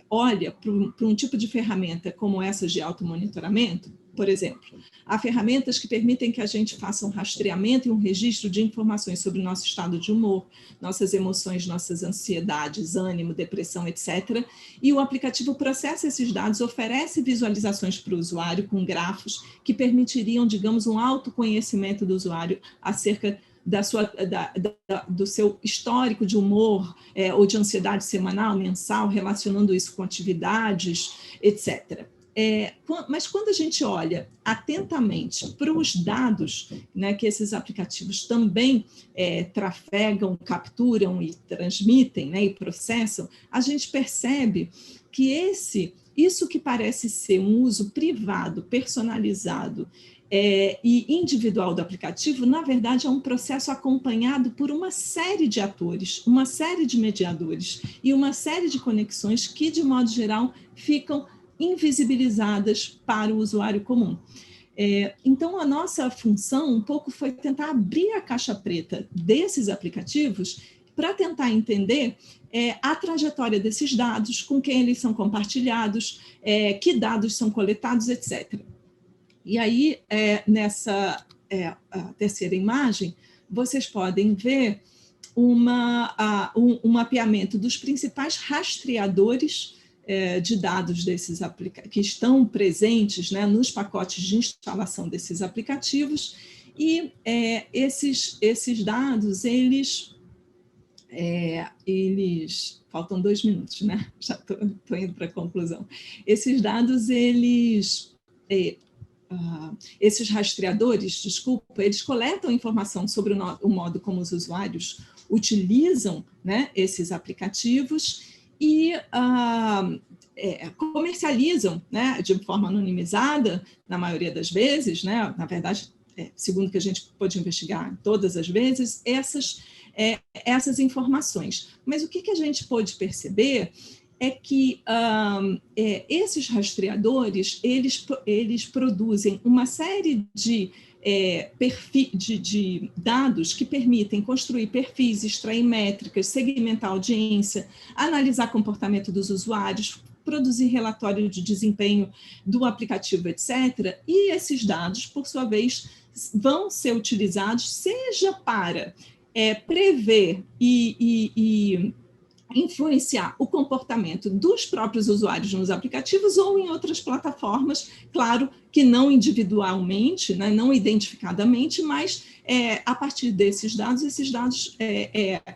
olha para um tipo de ferramenta como essas de automonitoramento, por exemplo, há ferramentas que permitem que a gente faça um rastreamento e um registro de informações sobre o nosso estado de humor, nossas emoções, nossas ansiedades, ânimo, depressão, etc. E o aplicativo processa esses dados, oferece visualizações para o usuário com grafos que permitiriam, digamos, um autoconhecimento do usuário acerca do seu histórico de humor ou de ansiedade semanal, mensal, relacionando isso com atividades, etc. Mas quando a gente olha atentamente para os dados, né, que esses aplicativos também trafegam, capturam e transmitem, né, e processam, a gente percebe que isso que parece ser um uso privado, personalizado e individual do aplicativo, na verdade é um processo acompanhado por uma série de atores, uma série de mediadores e uma série de conexões que, de modo geral, ficam invisibilizadas para o usuário comum. Então, a nossa função um pouco foi tentar abrir a caixa preta desses aplicativos para tentar entender a trajetória desses dados, com quem eles são compartilhados, que dados são coletados, etc. E aí, nessa terceira imagem, vocês podem ver um mapeamento dos principais rastreadores de dados desses que estão presentes, né, nos pacotes de instalação desses aplicativos, e esses dados, eles faltam 2 minutos, né? Já estou indo para a conclusão. Esses dados, esses rastreadores, desculpa, eles coletam informação sobre o modo como os usuários utilizam, né, esses aplicativos e comercializam, né, de forma anonimizada, na maioria das vezes, né, na verdade, segundo o que a gente pôde investigar todas as vezes, essas informações. Mas o que a gente pôde perceber é que esses rastreadores, eles produzem uma série de dados que permitem construir perfis, extrair métricas, segmentar a audiência, analisar comportamento dos usuários, produzir relatório de desempenho do aplicativo, etc. E esses dados, por sua vez, vão ser utilizados, seja para prever e influenciar o comportamento dos próprios usuários nos aplicativos ou em outras plataformas, claro que não individualmente, né, não identificadamente, mas a partir desses dados,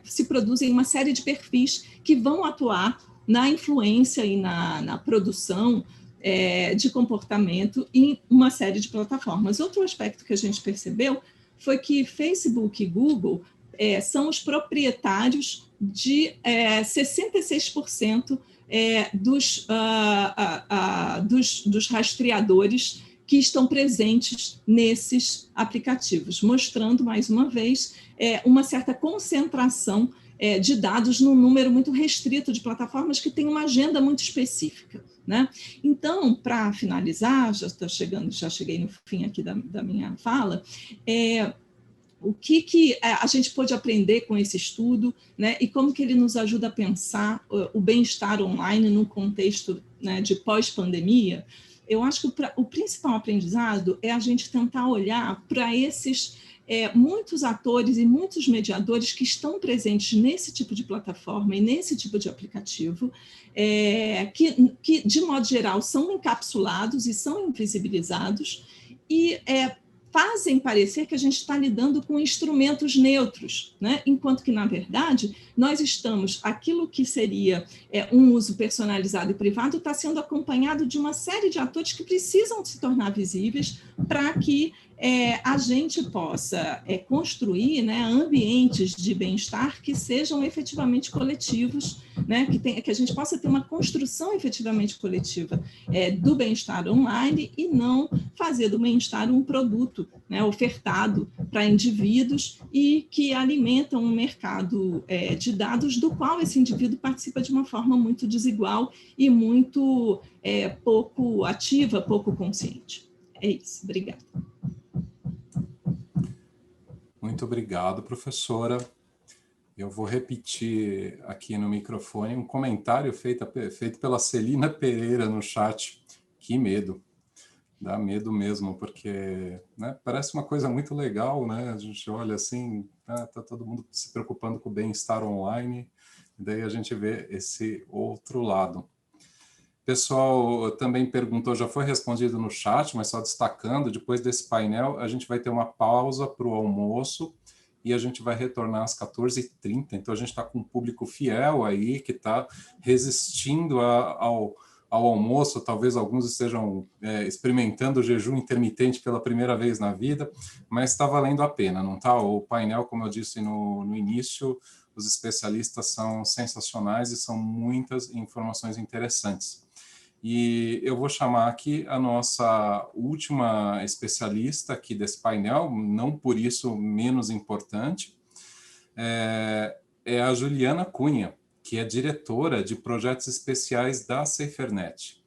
se produzem uma série de perfis que vão atuar na influência e na produção de comportamento em uma série de plataformas. Outro aspecto que a gente percebeu foi que Facebook e Google são os proprietários de 66% dos rastreadores que estão presentes nesses aplicativos, mostrando, mais uma vez, uma certa concentração de dados num número muito restrito de plataformas que têm uma agenda muito específica, né? Então, para finalizar, já cheguei no fim aqui da minha fala, o que a gente pode aprender com esse estudo, né, e como que ele nos ajuda a pensar o bem-estar online num contexto, né, de pós-pandemia. Eu acho que o principal aprendizado é a gente tentar olhar para esses muitos atores e muitos mediadores que estão presentes nesse tipo de plataforma e nesse tipo de aplicativo, que de modo geral, são encapsulados e são invisibilizados e fazem parecer que a gente está lidando com instrumentos neutros, né? Enquanto que, na verdade, nós estamos, aquilo que seria um uso personalizado e privado está sendo acompanhado de uma série de atores que precisam se tornar visíveis para que a gente possa construir, né, ambientes de bem-estar que sejam efetivamente coletivos, né, que a gente possa ter uma construção efetivamente coletiva do bem-estar online e não fazer do bem-estar um produto, né, ofertado para indivíduos e que alimentam um mercado de dados do qual esse indivíduo participa de uma forma muito desigual e muito pouco ativa, pouco consciente. É isso, obrigada. Muito obrigado, professora. Eu vou repetir aqui no microfone um comentário feito pela Celina Pereira no chat. Que medo. Dá medo mesmo, porque, né, parece uma coisa muito legal, né? A gente olha assim, tá todo mundo se preocupando com o bem-estar online, e daí a gente vê esse outro lado. Pessoal também perguntou, já foi respondido no chat, mas só destacando, depois desse painel, a gente vai ter uma pausa para o almoço e a gente vai retornar às 14h30. Então, a gente está com um público fiel aí, que está resistindo ao almoço. Talvez alguns estejam experimentando o jejum intermitente pela primeira vez na vida, mas está valendo a pena, não está? O painel, como eu disse no início, os especialistas são sensacionais e são muitas informações interessantes. E eu vou chamar aqui a nossa última especialista aqui desse painel, não por isso menos importante, é a Juliana Cunha, que é diretora de projetos especiais da SaferNet.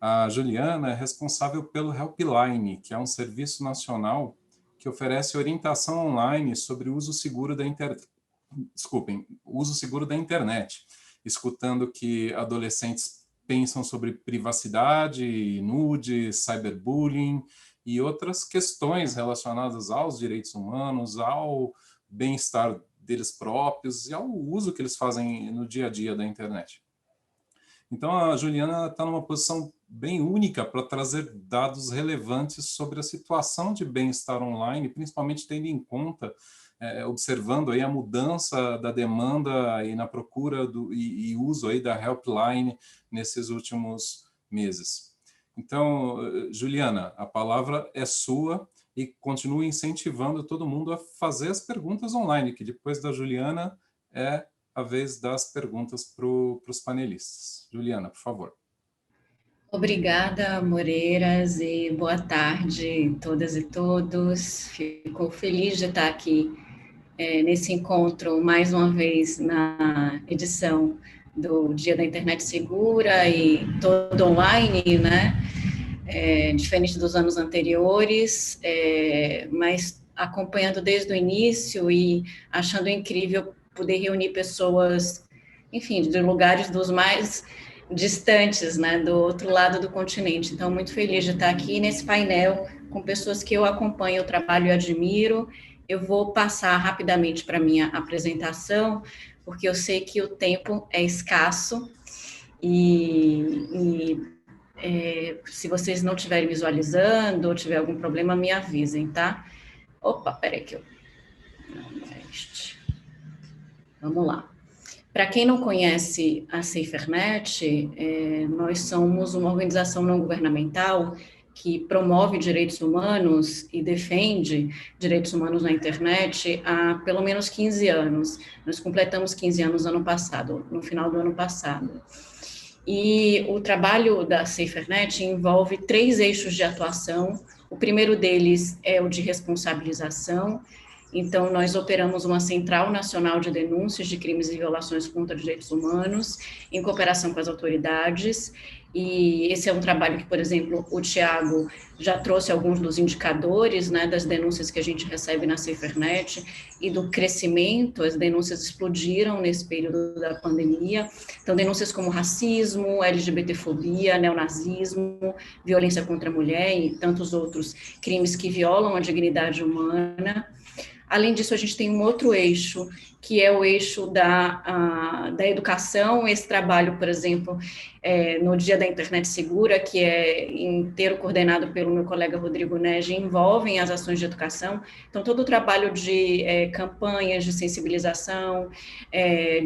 A Juliana é responsável pelo Helpline, que é um serviço nacional que oferece orientação online sobre o uso seguro da internet. Uso seguro da internet, escutando que adolescentes pensam sobre privacidade, nudes, cyberbullying e outras questões relacionadas aos direitos humanos, ao bem-estar deles próprios e ao uso que eles fazem no dia a dia da internet. Então, a Juliana está numa posição bem única para trazer dados relevantes sobre a situação de bem-estar online, principalmente tendo em conta, observando aí a mudança da demanda e na procura e uso aí da Helpline nesses últimos meses. Então, Juliana, a palavra é sua e continue incentivando todo mundo a fazer as perguntas online, que depois da Juliana é a vez das perguntas para os panelistas. Juliana, por favor. Obrigada, Moreiras, e boa tarde todas e todos. Fico feliz de estar aqui nesse encontro, mais uma vez, na edição do Dia da Internet Segura e todo online, né? Diferente dos anos anteriores, mas acompanhando desde o início e achando incrível poder reunir pessoas, enfim, de lugares dos mais distantes, né, do outro lado do continente. Então, muito feliz de estar aqui nesse painel com pessoas que eu acompanho o trabalho e admiro. Eu vou passar rapidamente para a minha apresentação, porque eu sei que o tempo é escasso se vocês não estiverem visualizando ou tiver algum problema, me avisem, tá? Opa, peraí que eu... Vamos lá. Para quem não conhece a SaferNet, nós somos uma organização não governamental que promove direitos humanos e defende direitos humanos na internet há pelo menos 15 anos. Nós completamos 15 anos ano passado, no final do ano passado. E o trabalho da SaferNet envolve 3 eixos de atuação. O primeiro deles é o de responsabilização. Então, nós operamos uma Central Nacional de Denúncias de Crimes e Violações contra Direitos Humanos, em cooperação com as autoridades, e esse é um trabalho que, por exemplo, o Tiago já trouxe alguns dos indicadores, né, das denúncias que a gente recebe na SaferNet e do crescimento. As denúncias explodiram nesse período da pandemia, então denúncias como racismo, LGBTfobia, neonazismo, violência contra a mulher e tantos outros crimes que violam a dignidade humana. Além disso, a gente tem um outro eixo, que é o eixo da educação. Esse trabalho, por exemplo, no Dia da Internet Segura, que é inteiro coordenado pelo meu colega Rodrigo Nege, envolvem as ações de educação. Então, todo o trabalho de campanhas de sensibilização,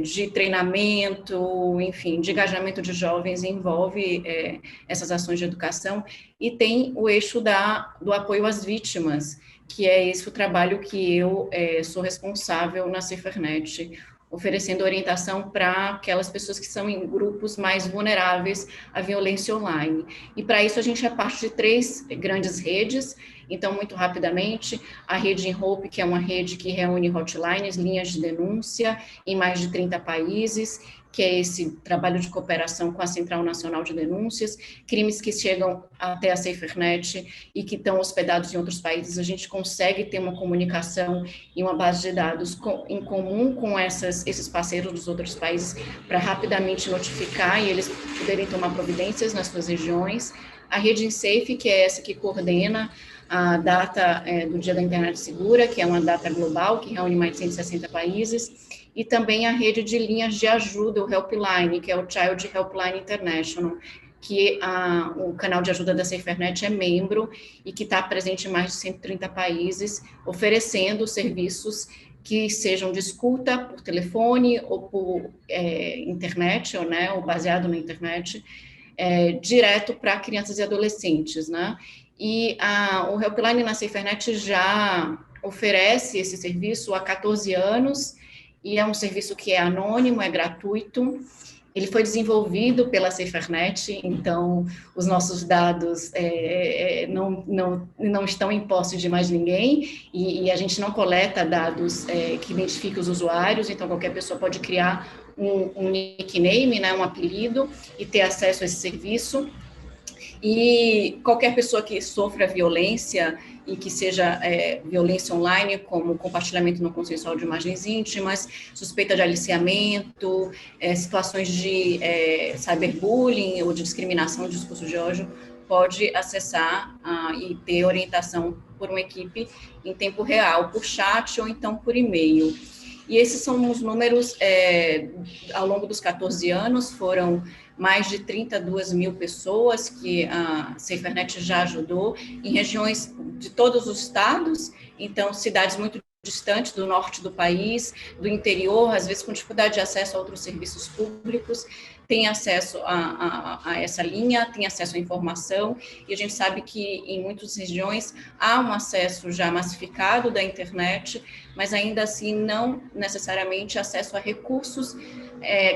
de treinamento, enfim, de engajamento de jovens envolve essas ações de educação. E tem o eixo do apoio às vítimas, que é esse o trabalho que eu sou responsável na SaferNet, oferecendo orientação para aquelas pessoas que são em grupos mais vulneráveis à violência online. E para isso a gente é parte de 3 grandes redes. Então, muito rapidamente, a rede InHope, que é uma rede que reúne hotlines, linhas de denúncia em mais de 30 países, que é esse trabalho de cooperação com a Central Nacional de Denúncias, crimes que chegam até a SaferNet e que estão hospedados em outros países, a gente consegue ter uma comunicação e uma base de dados em comum com esses parceiros dos outros países para rapidamente notificar e eles poderem tomar providências nas suas regiões. A rede InSafe, que é essa que coordena a data do Dia da Internet Segura, que é uma data global, que reúne mais de 160 países, e também a rede de linhas de ajuda, o Helpline, que é o Child Helpline International, que o canal de ajuda da SaferNet é membro e que está presente em mais de 130 países, oferecendo serviços que sejam de escuta por telefone ou por internet, ou baseado na internet, direto para crianças e adolescentes, né? E o Helpline na SaferNet já oferece esse serviço há 14 anos, e é um serviço que é anônimo, é gratuito. Ele foi desenvolvido pela SaferNet, então os nossos dados não estão em posse de mais ninguém, e a gente não coleta dados que identifiquem os usuários, então qualquer pessoa pode criar um nickname, né, um apelido, e ter acesso a esse serviço. E qualquer pessoa que sofra violência, e que seja violência online, como compartilhamento não consensual de imagens íntimas, suspeita de aliciamento, situações de cyberbullying ou de discriminação, de discurso de ódio, pode acessar e ter orientação por uma equipe em tempo real, por chat ou então por e-mail. E esses são os números, ao longo dos 14 anos, foram mais de 32 mil pessoas que a SaferNet já ajudou, em regiões de todos os estados, então cidades muito distantes do norte do país, do interior, às vezes com dificuldade de acesso a outros serviços públicos, tem acesso a essa linha, tem acesso à informação, e a gente sabe que em muitas regiões há um acesso já massificado da internet, mas ainda assim não necessariamente acesso a recursos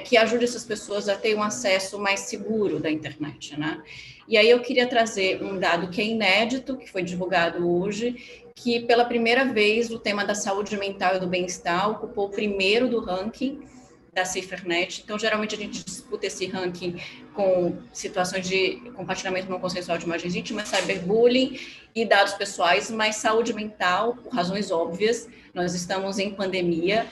que ajudem essas pessoas a ter um acesso mais seguro da internet, né? E aí eu queria trazer um dado que é inédito, que foi divulgado hoje, que pela primeira vez o tema da saúde mental e do bem-estar ocupou o primeiro do ranking da SaferNet. Então, geralmente a gente disputa esse ranking com situações de compartilhamento não consensual de imagens íntimas, cyberbullying e dados pessoais, mas saúde mental, por razões óbvias, nós estamos em pandemia,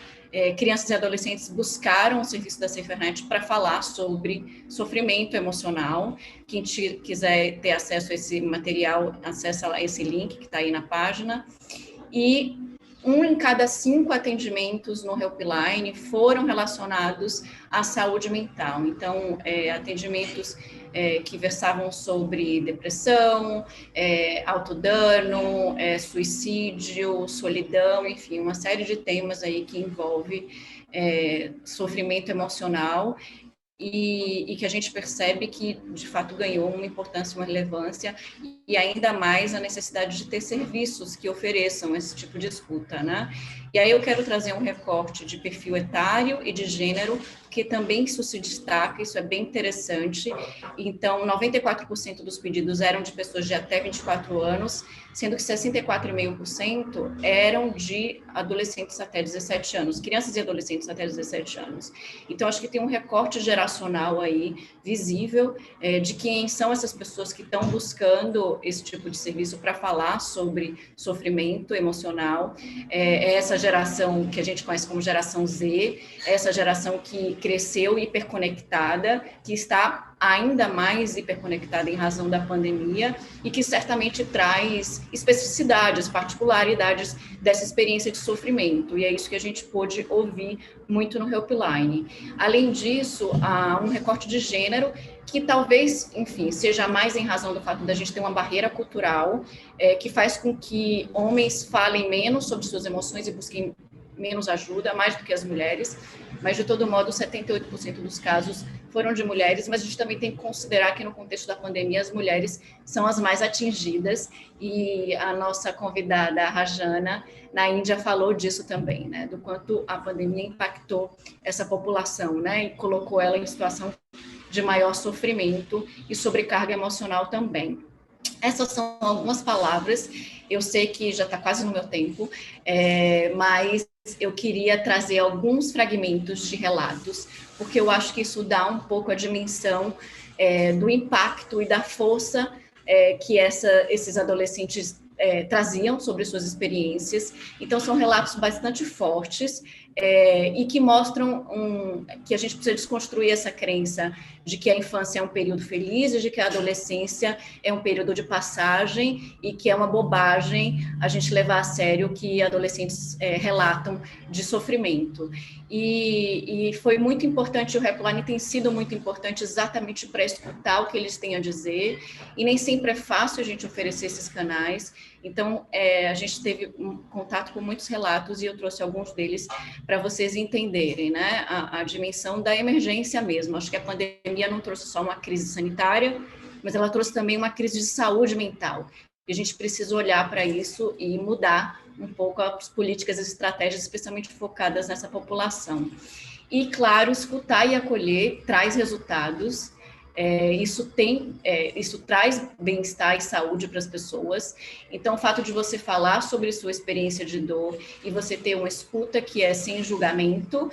crianças e adolescentes buscaram o serviço da SaferNet para falar sobre sofrimento emocional. Quem quiser ter acesso a esse material, acessa esse link que está aí na página. E 1 em cada 5 atendimentos no Helpline foram relacionados à saúde mental. Então, atendimentos que versavam sobre depressão, autodano, suicídio, solidão, enfim, uma série de temas aí que envolve sofrimento emocional, e que a gente percebe que, de fato, ganhou uma importância, uma relevância, e ainda mais a necessidade de ter serviços que ofereçam esse tipo de escuta, né? E aí eu quero trazer um recorte de perfil etário e de gênero, que também isso se destaca, isso é bem interessante. Então, 94% dos pedidos eram de pessoas de até 24 anos, sendo que 64,5% eram de adolescentes até 17 anos, crianças e adolescentes até 17 anos. Então, acho que tem um recorte geracional aí visível de quem são essas pessoas que estão buscando esse tipo de serviço para falar sobre sofrimento emocional. Essa geração que a gente conhece como geração Z, essa geração que cresceu hiperconectada, que está ainda mais hiperconectada em razão da pandemia e que certamente traz especificidades, particularidades dessa experiência de sofrimento, e é isso que a gente pôde ouvir muito no Helpline. Além disso, há um recorte de gênero que talvez, enfim, seja mais em razão do fato da gente ter uma barreira cultural que faz com que homens falem menos sobre suas emoções e busquem menos ajuda, mais do que as mulheres, mas de todo modo 78% dos casos foram de mulheres, mas a gente também tem que considerar que no contexto da pandemia as mulheres são as mais atingidas, e a nossa convidada, a Rajana, na Índia falou disso também, né, do quanto a pandemia impactou essa população, né, e colocou ela em situação de maior sofrimento e sobrecarga emocional também. Essas são algumas palavras, eu sei que já está quase no meu tempo, mas eu queria trazer alguns fragmentos de relatos, porque eu acho que isso dá um pouco a dimensão do impacto e da força que esses adolescentes traziam sobre suas experiências. Então, são relatos bastante fortes e que mostram que a gente precisa desconstruir essa crença de que a infância é um período feliz e de que a adolescência é um período de passagem e que é uma bobagem a gente levar a sério que adolescentes relatam de sofrimento. E foi muito importante, o Repline tem sido muito importante exatamente para escutar o que eles têm a dizer, e nem sempre é fácil a gente oferecer esses canais. Então, a gente teve um contato com muitos relatos e eu trouxe alguns deles para vocês entenderem, né, a dimensão da emergência mesmo. Acho que a pandemia não trouxe só uma crise sanitária, mas ela trouxe também uma crise de saúde mental. E a gente precisa olhar para isso e mudar um pouco as políticas e estratégias, especialmente focadas nessa população. E, claro, escutar e acolher traz resultados. Isso traz bem-estar e saúde para as pessoas. Então, o fato de você falar sobre sua experiência de dor e você ter uma escuta que é sem julgamento,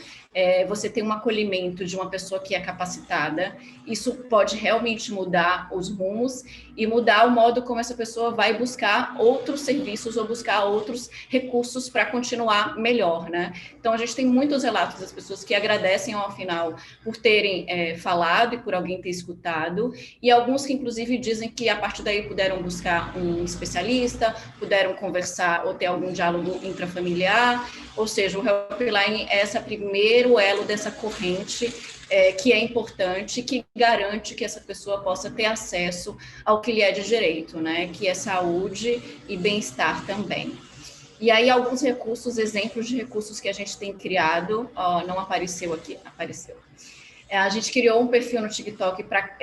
você ter um acolhimento de uma pessoa que é capacitada, isso pode realmente mudar os rumos e mudar o modo como essa pessoa vai buscar outros serviços ou buscar outros recursos para continuar melhor, né? Então, a gente tem muitos relatos das pessoas que agradecem ao final por terem falado e por alguém ter escutado, e alguns que, inclusive, dizem que a partir daí puderam buscar um especialista, puderam conversar ou ter algum diálogo intrafamiliar, ou seja, o Helpline é esse primeiro elo dessa corrente que é importante, que garante que essa pessoa possa ter acesso ao que lhe é de direito, né? Que é saúde e bem-estar também. E aí, alguns recursos, exemplos de recursos que a gente tem criado, não apareceu aqui, apareceu. A gente criou um perfil no TikTok para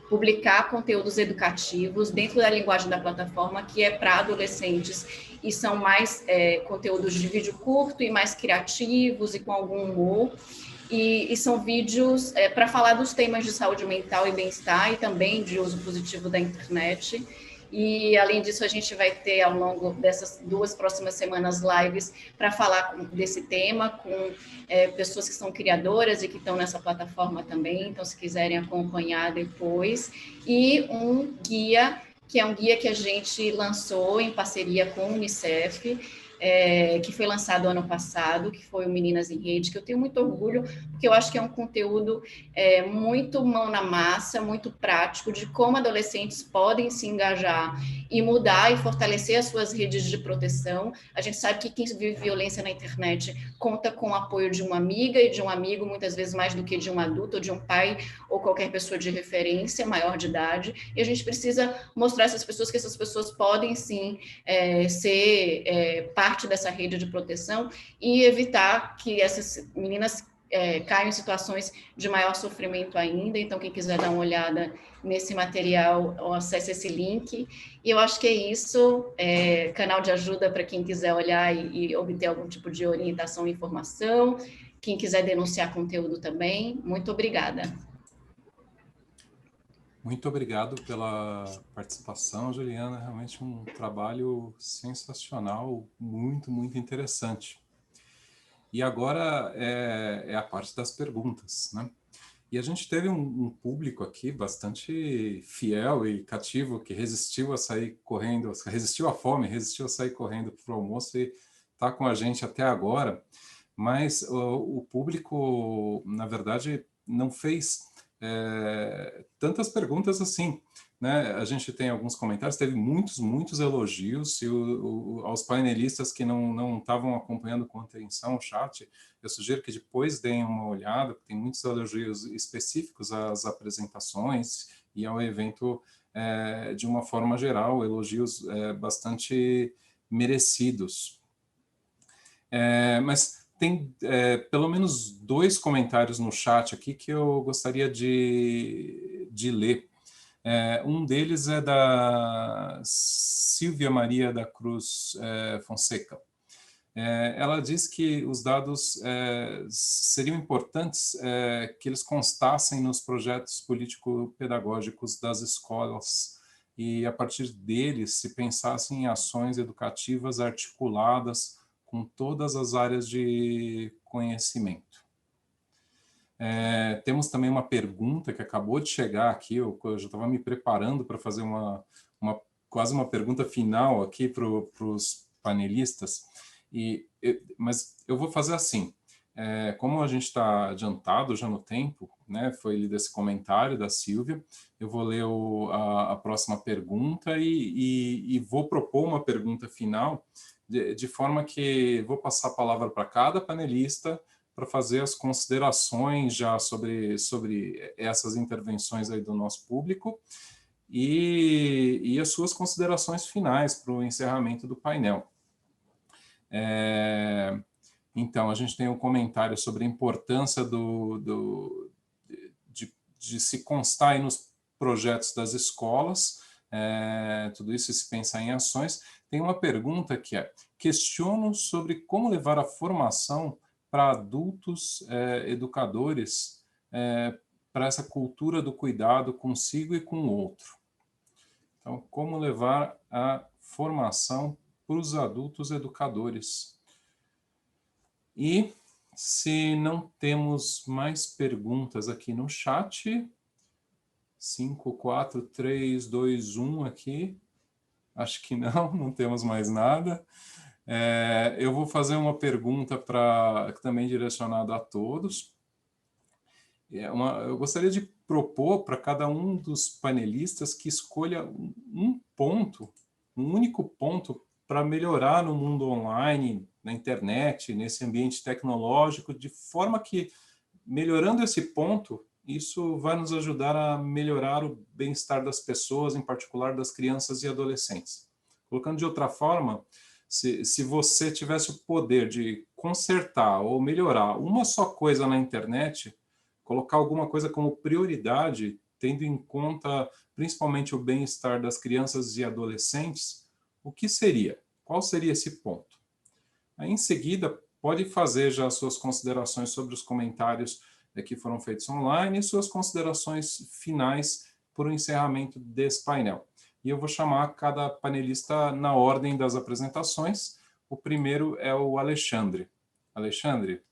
publicar conteúdos educativos dentro da linguagem da plataforma, que é para adolescentes, e são mais conteúdos de vídeo curto e mais criativos e com algum humor. E são vídeos para falar dos temas de saúde mental e bem-estar e também de uso positivo da internet. E, além disso, a gente vai ter, ao longo dessas 2 próximas semanas, lives para falar desse tema com pessoas que são criadoras e que estão nessa plataforma também, então, se quiserem acompanhar depois. E um guia, que é um guia que a gente lançou em parceria com o Unicef, que foi lançado ano passado, que foi o Meninas em Rede, que eu tenho muito orgulho, porque eu acho que é um conteúdo muito mão na massa, muito prático, de como adolescentes podem se engajar e mudar e fortalecer as suas redes de proteção. A gente sabe que quem vive violência na internet conta com o apoio de uma amiga e de um amigo, muitas vezes mais do que de um adulto, ou de um pai, ou qualquer pessoa de referência, maior de idade, e a gente precisa mostrar a essas pessoas que essas pessoas podem, sim, ser parte dessa rede de proteção e evitar que essas meninas caiam em situações de maior sofrimento ainda. Então, quem quiser dar uma olhada nesse material, acesse esse link. E eu acho que é isso, canal de ajuda para quem quiser olhar e obter algum tipo de orientação e informação. Quem quiser denunciar conteúdo também, muito obrigada. Muito obrigado pela participação, Juliana. Realmente um trabalho sensacional, muito, muito interessante. E agora é a parte das perguntas, né? E a gente teve um público aqui bastante fiel e cativo, que resistiu a sair correndo, resistiu à fome, resistiu a sair correndo para o almoço e está com a gente até agora. Mas o público, na verdade, não fez tantas perguntas assim, né? A gente tem alguns comentários, teve muitos elogios, e aos painelistas que não estavam acompanhando com atenção o chat, eu sugiro que depois deem uma olhada, porque tem muitos elogios específicos às apresentações e ao evento de uma forma geral, elogios bastante merecidos. Mas tem pelo menos 2 comentários no chat aqui que eu gostaria de ler. Um deles é da Silvia Maria da Cruz Fonseca. Ela diz que os dados seriam importantes que eles constassem nos projetos político-pedagógicos das escolas e, a partir deles, se pensassem em ações educativas articuladas com todas as áreas de conhecimento. Temos também uma pergunta que acabou de chegar aqui, eu já estava me preparando para fazer quase uma pergunta final aqui para os panelistas, mas eu vou fazer assim, como a gente está adiantado já no tempo, né, foi lido esse comentário da Silvia, eu vou ler a próxima pergunta e vou propor uma pergunta final, de forma que vou passar a palavra para cada panelista para fazer as considerações já sobre essas intervenções aí do nosso público e as suas considerações finais para o encerramento do painel. Então, a gente tem um comentário sobre a importância de se constar aí nos projetos das escolas, tudo isso se pensar em ações. Tem uma pergunta que questiono sobre como levar a formação para adultos educadores para essa cultura do cuidado consigo e com o outro. Então, como levar a formação para os adultos educadores. E se não temos mais perguntas aqui no chat, 5, 4, 3, 2, 1 aqui, acho que não temos mais nada. Eu vou fazer uma pergunta também direcionada a todos. Eu gostaria de propor para cada um dos panelistas que escolha um único ponto para melhorar no mundo online, na internet, nesse ambiente tecnológico, de forma que, melhorando esse ponto, isso vai nos ajudar a melhorar o bem-estar das pessoas, em particular das crianças e adolescentes. Colocando de outra forma, se você tivesse o poder de consertar ou melhorar uma só coisa na internet, colocar alguma coisa como prioridade, tendo em conta principalmente o bem-estar das crianças e adolescentes, o que seria? Qual seria esse ponto? Aí, em seguida, pode fazer já suas considerações sobre os comentários que foram feitos online e suas considerações finais para o encerramento desse painel. E eu vou chamar cada panelista na ordem das apresentações. O primeiro é o Alexandre. Alexandre.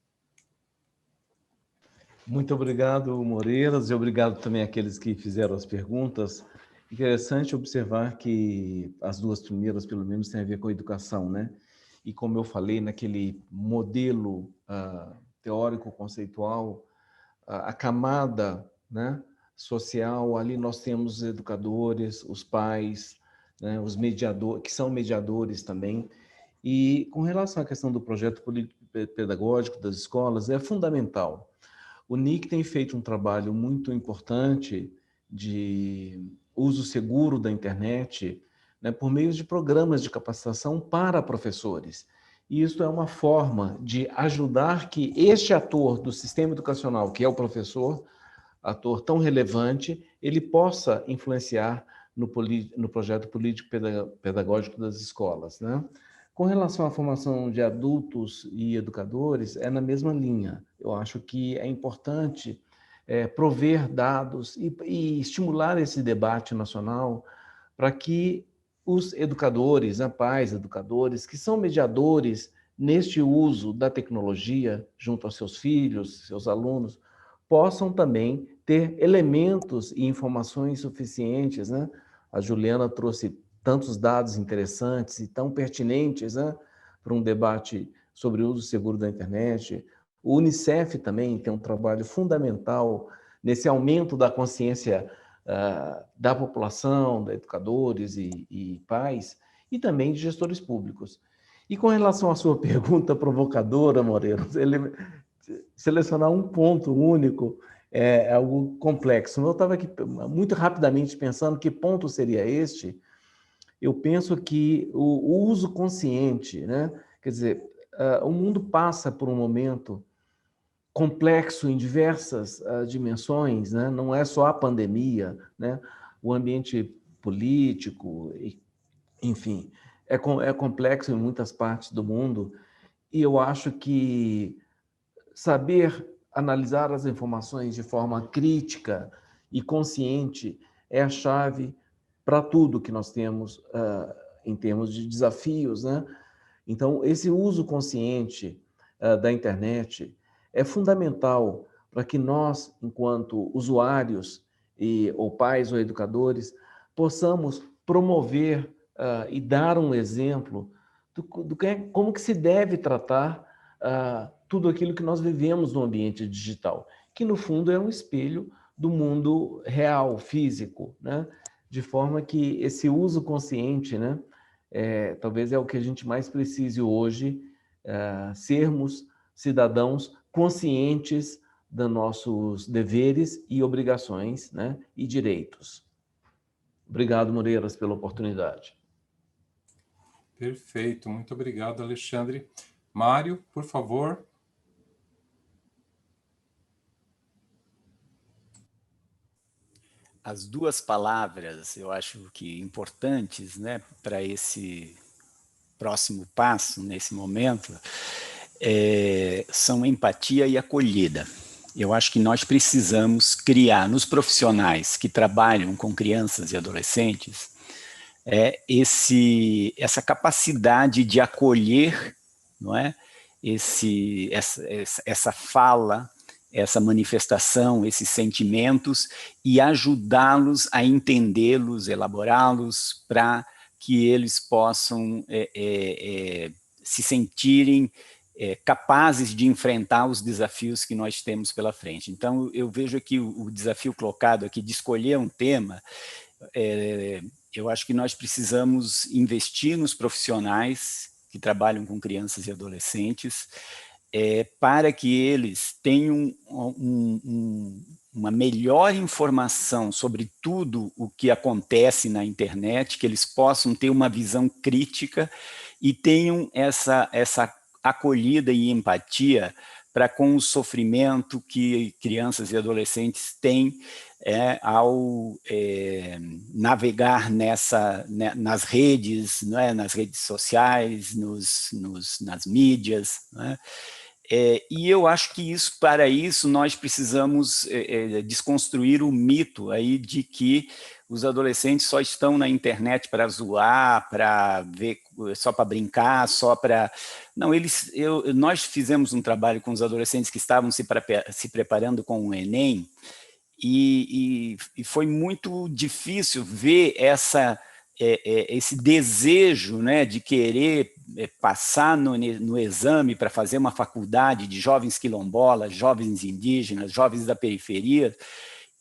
Muito obrigado, Moreiras, e obrigado também àqueles que fizeram as perguntas. Interessante observar que as duas primeiras, pelo menos, têm a ver com a educação, né? E como eu falei, naquele modelo teórico-conceitual, a camada, né, social, ali nós temos educadores, os pais, né, os mediadores, que são mediadores também. E com relação à questão do projeto político-pedagógico das escolas, é fundamental. O NIC tem feito um trabalho muito importante de uso seguro da internet, né, por meio de programas de capacitação para professores. E isso é uma forma de ajudar que este ator do sistema educacional, que é o professor, ator tão relevante, ele possa influenciar no projeto político-pedagógico das escolas, né? Com relação à formação de adultos e educadores, é na mesma linha. Eu acho que é importante prover dados e estimular esse debate nacional para que os educadores, pais educadores, que são mediadores neste uso da tecnologia junto aos seus filhos, seus alunos, possam também ter elementos e informações suficientes, né? A Juliana trouxe tantos dados interessantes e tão pertinentes, né, para um debate sobre o uso seguro da internet. O Unicef também tem um trabalho fundamental nesse aumento da consciência da população, de educadores e pais, e também de gestores públicos. E com relação à sua pergunta provocadora, Moreira, selecionar um ponto único é algo complexo. Eu estava aqui muito rapidamente pensando que ponto seria este. Eu penso que o uso consciente, né? Quer dizer, o mundo passa por um momento complexo em diversas dimensões, né? Não é só a pandemia, né? O ambiente político, enfim, é complexo em muitas partes do mundo, e eu acho que saber analisar as informações de forma crítica e consciente é a chave para tudo que nós temos em termos de desafios, né? Então, esse uso consciente da internet é fundamental para que nós, enquanto usuários, ou pais ou educadores, possamos promover e dar um exemplo como que se deve tratar tudo aquilo que nós vivemos no ambiente digital, que no fundo é um espelho do mundo real, físico, né? De forma que esse uso consciente, né, talvez é o que a gente mais precise hoje, sermos cidadãos conscientes dos nossos deveres e obrigações, né, e direitos. Obrigado, Moreiras, pela oportunidade. Perfeito, muito obrigado, Alexandre. Mário, por favor. As duas palavras, eu acho que importantes, né, para esse próximo passo, nesse momento, são empatia e acolhida. Eu acho que nós precisamos criar nos profissionais que trabalham com crianças e adolescentes essa capacidade de acolher, não é? Essa fala, essa manifestação, esses sentimentos, e ajudá-los a entendê-los, elaborá-los, para que eles possam se sentirem capazes de enfrentar os desafios que nós temos pela frente. Então, eu vejo aqui o desafio colocado aqui de escolher um tema. Eu acho que nós precisamos investir nos profissionais que trabalham com crianças e adolescentes, para que eles tenham uma melhor informação sobre tudo o que acontece na internet, que eles possam ter uma visão crítica e tenham essa acolhida e empatia para com o sofrimento que crianças e adolescentes têm ao navegar nas redes, nas redes sociais, nas mídias, né? E eu acho que para isso nós precisamos desconstruir o mito aí de que os adolescentes só estão na internet para zoar, para ver, só para brincar, só para... Não, nós fizemos um trabalho com os adolescentes que estavam se preparando com o Enem, e foi muito difícil ver esse desejo, né, de querer passar no exame para fazer uma faculdade de jovens quilombolas, jovens indígenas, jovens da periferia,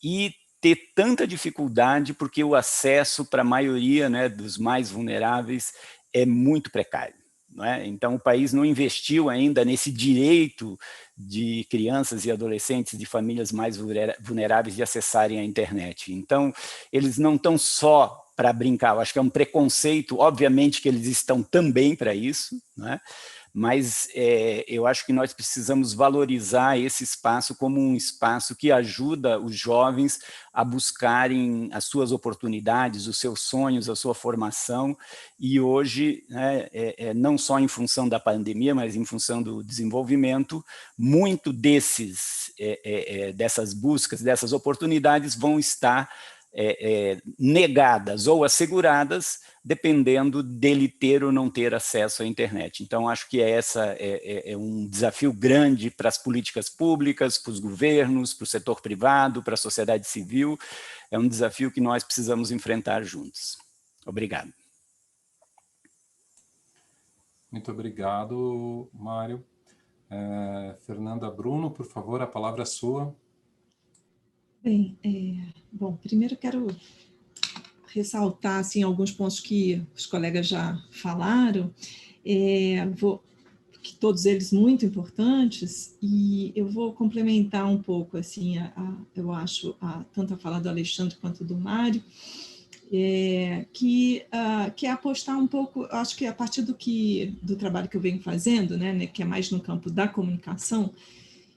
e ter tanta dificuldade porque o acesso para a maioria, né, dos mais vulneráveis é muito precário. Não é? Então, o país não investiu ainda nesse direito de crianças e adolescentes de famílias mais vulneráveis de acessarem a internet. Então, eles não estão só para brincar, eu acho que é um preconceito, obviamente que eles estão também para isso, né? Mas eu acho que nós precisamos valorizar esse espaço como um espaço que ajuda os jovens a buscarem as suas oportunidades, os seus sonhos, a sua formação, e hoje, né, não só em função da pandemia, mas em função do desenvolvimento, muito dessas buscas, dessas oportunidades vão estar negadas ou asseguradas, dependendo dele ter ou não ter acesso à internet. Então, acho que é um desafio grande para as políticas públicas, para os governos, para o setor privado, para a sociedade civil. É um desafio que nós precisamos enfrentar juntos. Obrigado. Muito obrigado, Mário. Fernanda Bruno, por favor, a palavra é sua. Bem, bom, primeiro quero ressaltar assim, alguns pontos que os colegas já falaram, que todos eles muito importantes, e eu vou complementar um pouco, assim, eu acho, tanto a fala do Alexandre quanto do Mário, que é apostar um pouco, acho que a partir do trabalho que eu venho fazendo, né, que é mais no campo da comunicação,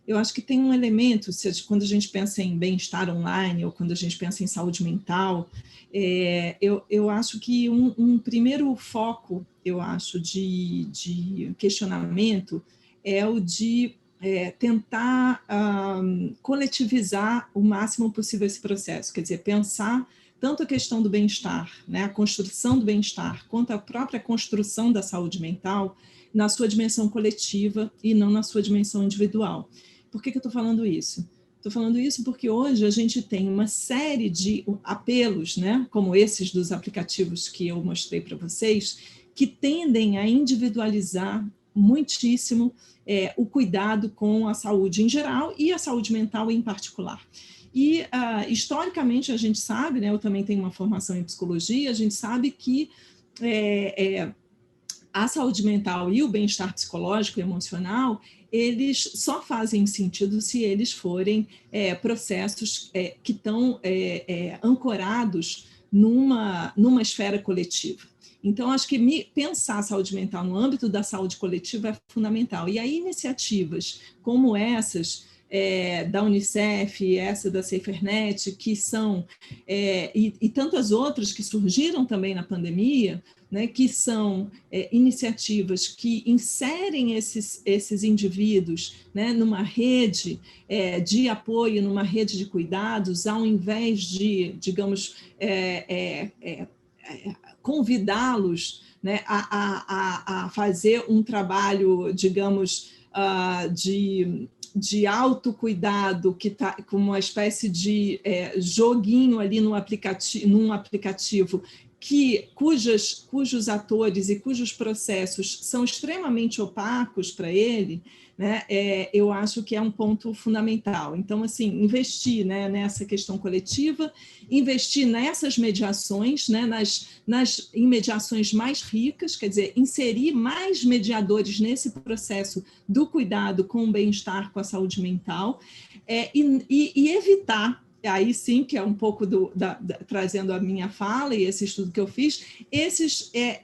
eu acho que tem um elemento, quando a gente pensa em bem-estar online ou quando a gente pensa em saúde mental, eu acho que um primeiro foco, eu acho, de questionamento é o de tentar coletivizar o máximo possível esse processo, quer dizer, pensar tanto a questão do bem-estar, né, a construção do bem-estar, quanto a própria construção da saúde mental na sua dimensão coletiva e não na sua dimensão individual. Por que eu estou falando isso? Estou falando isso porque hoje a gente tem uma série de apelos, né, como esses dos aplicativos que eu mostrei para vocês, que tendem a individualizar muitíssimo o cuidado com a saúde em geral e a saúde mental em particular. E, historicamente, a gente sabe, né, eu também tenho uma formação em psicologia, a gente sabe que a saúde mental e o bem-estar psicológico e emocional, eles só fazem sentido se eles forem processos que estão ancorados numa esfera coletiva. Então, acho que pensar a saúde mental no âmbito da saúde coletiva é fundamental. E aí, iniciativas como essas da Unicef, essa da SaferNet, que são, e tantas outras que surgiram também na pandemia, né, que são iniciativas que inserem esses indivíduos, né, numa rede de apoio, numa rede de cuidados, ao invés de, digamos, convidá-los, né, a fazer um trabalho, digamos, de autocuidado, que está com uma espécie de joguinho ali num aplicativo cujos atores e cujos processos são extremamente opacos para ele, né, eu acho que é um ponto fundamental. Então, assim, investir, né, nessa questão coletiva, investir nessas mediações, né, em mediações mais ricas, quer dizer, inserir mais mediadores nesse processo do cuidado com o bem-estar, com a saúde mental, e evitar, aí sim, que é um pouco trazendo a minha fala e esse estudo que eu fiz,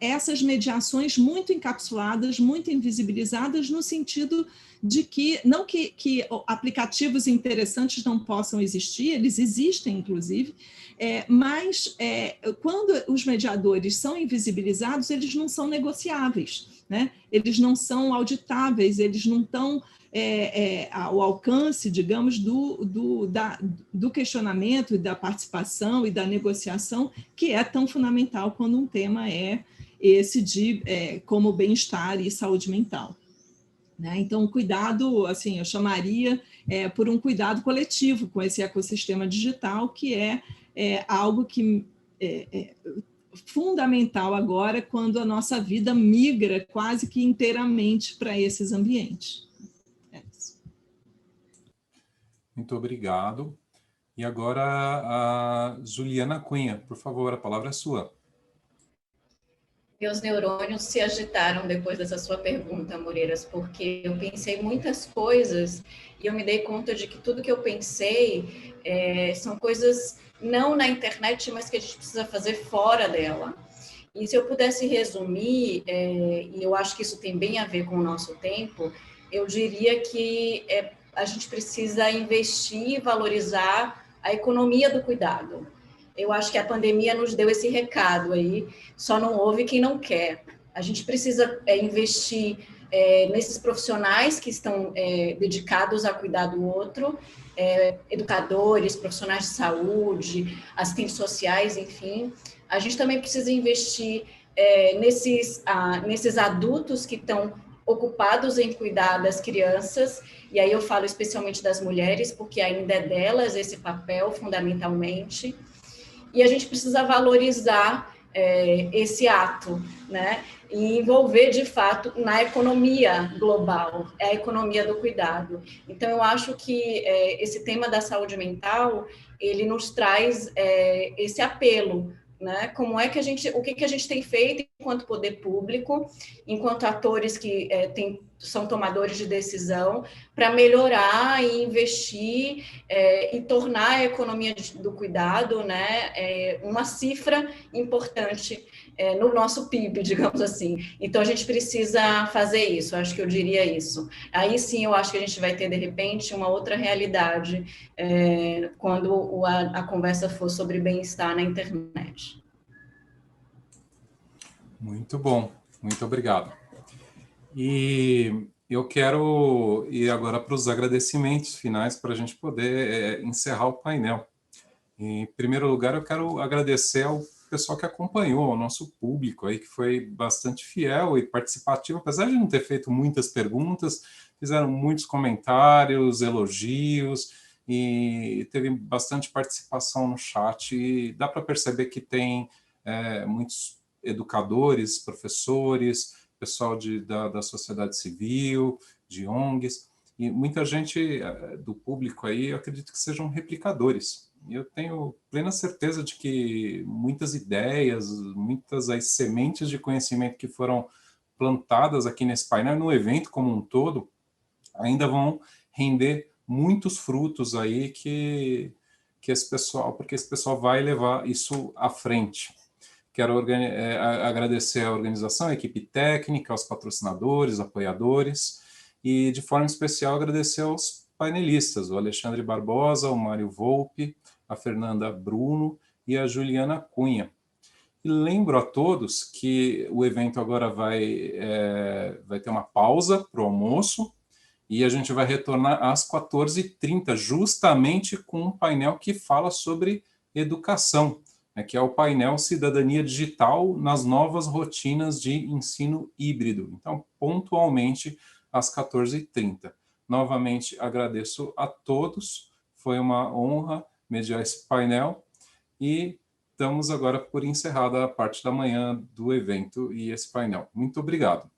essas mediações muito encapsuladas, muito invisibilizadas, no sentido de que, não que aplicativos interessantes não possam existir, eles existem, inclusive, mas quando os mediadores são invisibilizados, eles não são negociáveis, né? Eles não são auditáveis, eles não estão ao alcance, digamos, do questionamento e da participação e da negociação, que é tão fundamental quando um tema é esse de como bem-estar e saúde mental. Né? Então, cuidado, assim, eu chamaria por um cuidado coletivo com esse ecossistema digital, que é algo que é fundamental agora, quando a nossa vida migra quase que inteiramente para esses ambientes. Muito obrigado. E agora a Juliana Cunha, por favor, a palavra é sua. Meus neurônios se agitaram depois dessa sua pergunta, Moreiras, porque eu pensei muitas coisas e eu me dei conta de que tudo que eu pensei são coisas não na internet, mas que a gente precisa fazer fora dela. E se eu pudesse resumir, e eu acho que isso tem bem a ver com o nosso tempo, eu diria que a gente precisa investir e valorizar a economia do cuidado. Eu acho que a pandemia nos deu esse recado aí, só não houve quem não quer. A gente precisa investir nesses profissionais que estão dedicados a cuidar do outro, educadores, profissionais de saúde, assistentes sociais, enfim. A gente também precisa investir nesses adultos que estão ocupados em cuidar das crianças, e aí eu falo especialmente das mulheres, porque ainda é delas esse papel, fundamentalmente. E a gente precisa valorizar esse ato, né? E envolver, de fato, na economia global, a economia do cuidado. Então, eu acho que esse tema da saúde mental, ele nos traz esse apelo, né? Como é que o que a gente tem feito enquanto poder público, enquanto atores que são tomadores de decisão, para melhorar e investir e tornar a economia do cuidado, né, uma cifra importante no nosso PIB, digamos assim. Então, a gente precisa fazer isso, acho que eu diria isso. Aí sim, eu acho que a gente vai ter, de repente, uma outra realidade quando a conversa for sobre bem-estar na internet. Muito bom, muito obrigado. E eu quero ir agora para os agradecimentos finais para a gente poder encerrar o painel. Em primeiro lugar, eu quero agradecer ao pessoal que acompanhou, ao nosso público aí, que foi bastante fiel e participativo, apesar de não ter feito muitas perguntas, fizeram muitos comentários, elogios, e teve bastante participação no chat, e dá para perceber que tem muitos educadores, professores, pessoal da sociedade civil, de ONGs, e muita gente do público aí, eu acredito que sejam replicadores. Eu tenho plena certeza de que muitas ideias, muitas as sementes de conhecimento que foram plantadas aqui nesse painel, no evento como um todo, ainda vão render muitos frutos aí que esse pessoal, porque esse pessoal vai levar isso à frente. Quero agradecer à organização, à equipe técnica, aos patrocinadores, apoiadores, e de forma especial agradecer aos painelistas, o Alexandre Barbosa, o Mário Volpe, a Fernanda Bruno e a Juliana Cunha. E lembro a todos que o evento agora vai ter uma pausa para o almoço, e a gente vai retornar às 14h30, justamente com um painel que fala sobre educação, que é o painel Cidadania Digital nas novas rotinas de ensino híbrido. Então, pontualmente, às 14h30. Novamente, agradeço a todos, foi uma honra mediar esse painel, e damos agora por encerrada a parte da manhã do evento e esse painel. Muito obrigado.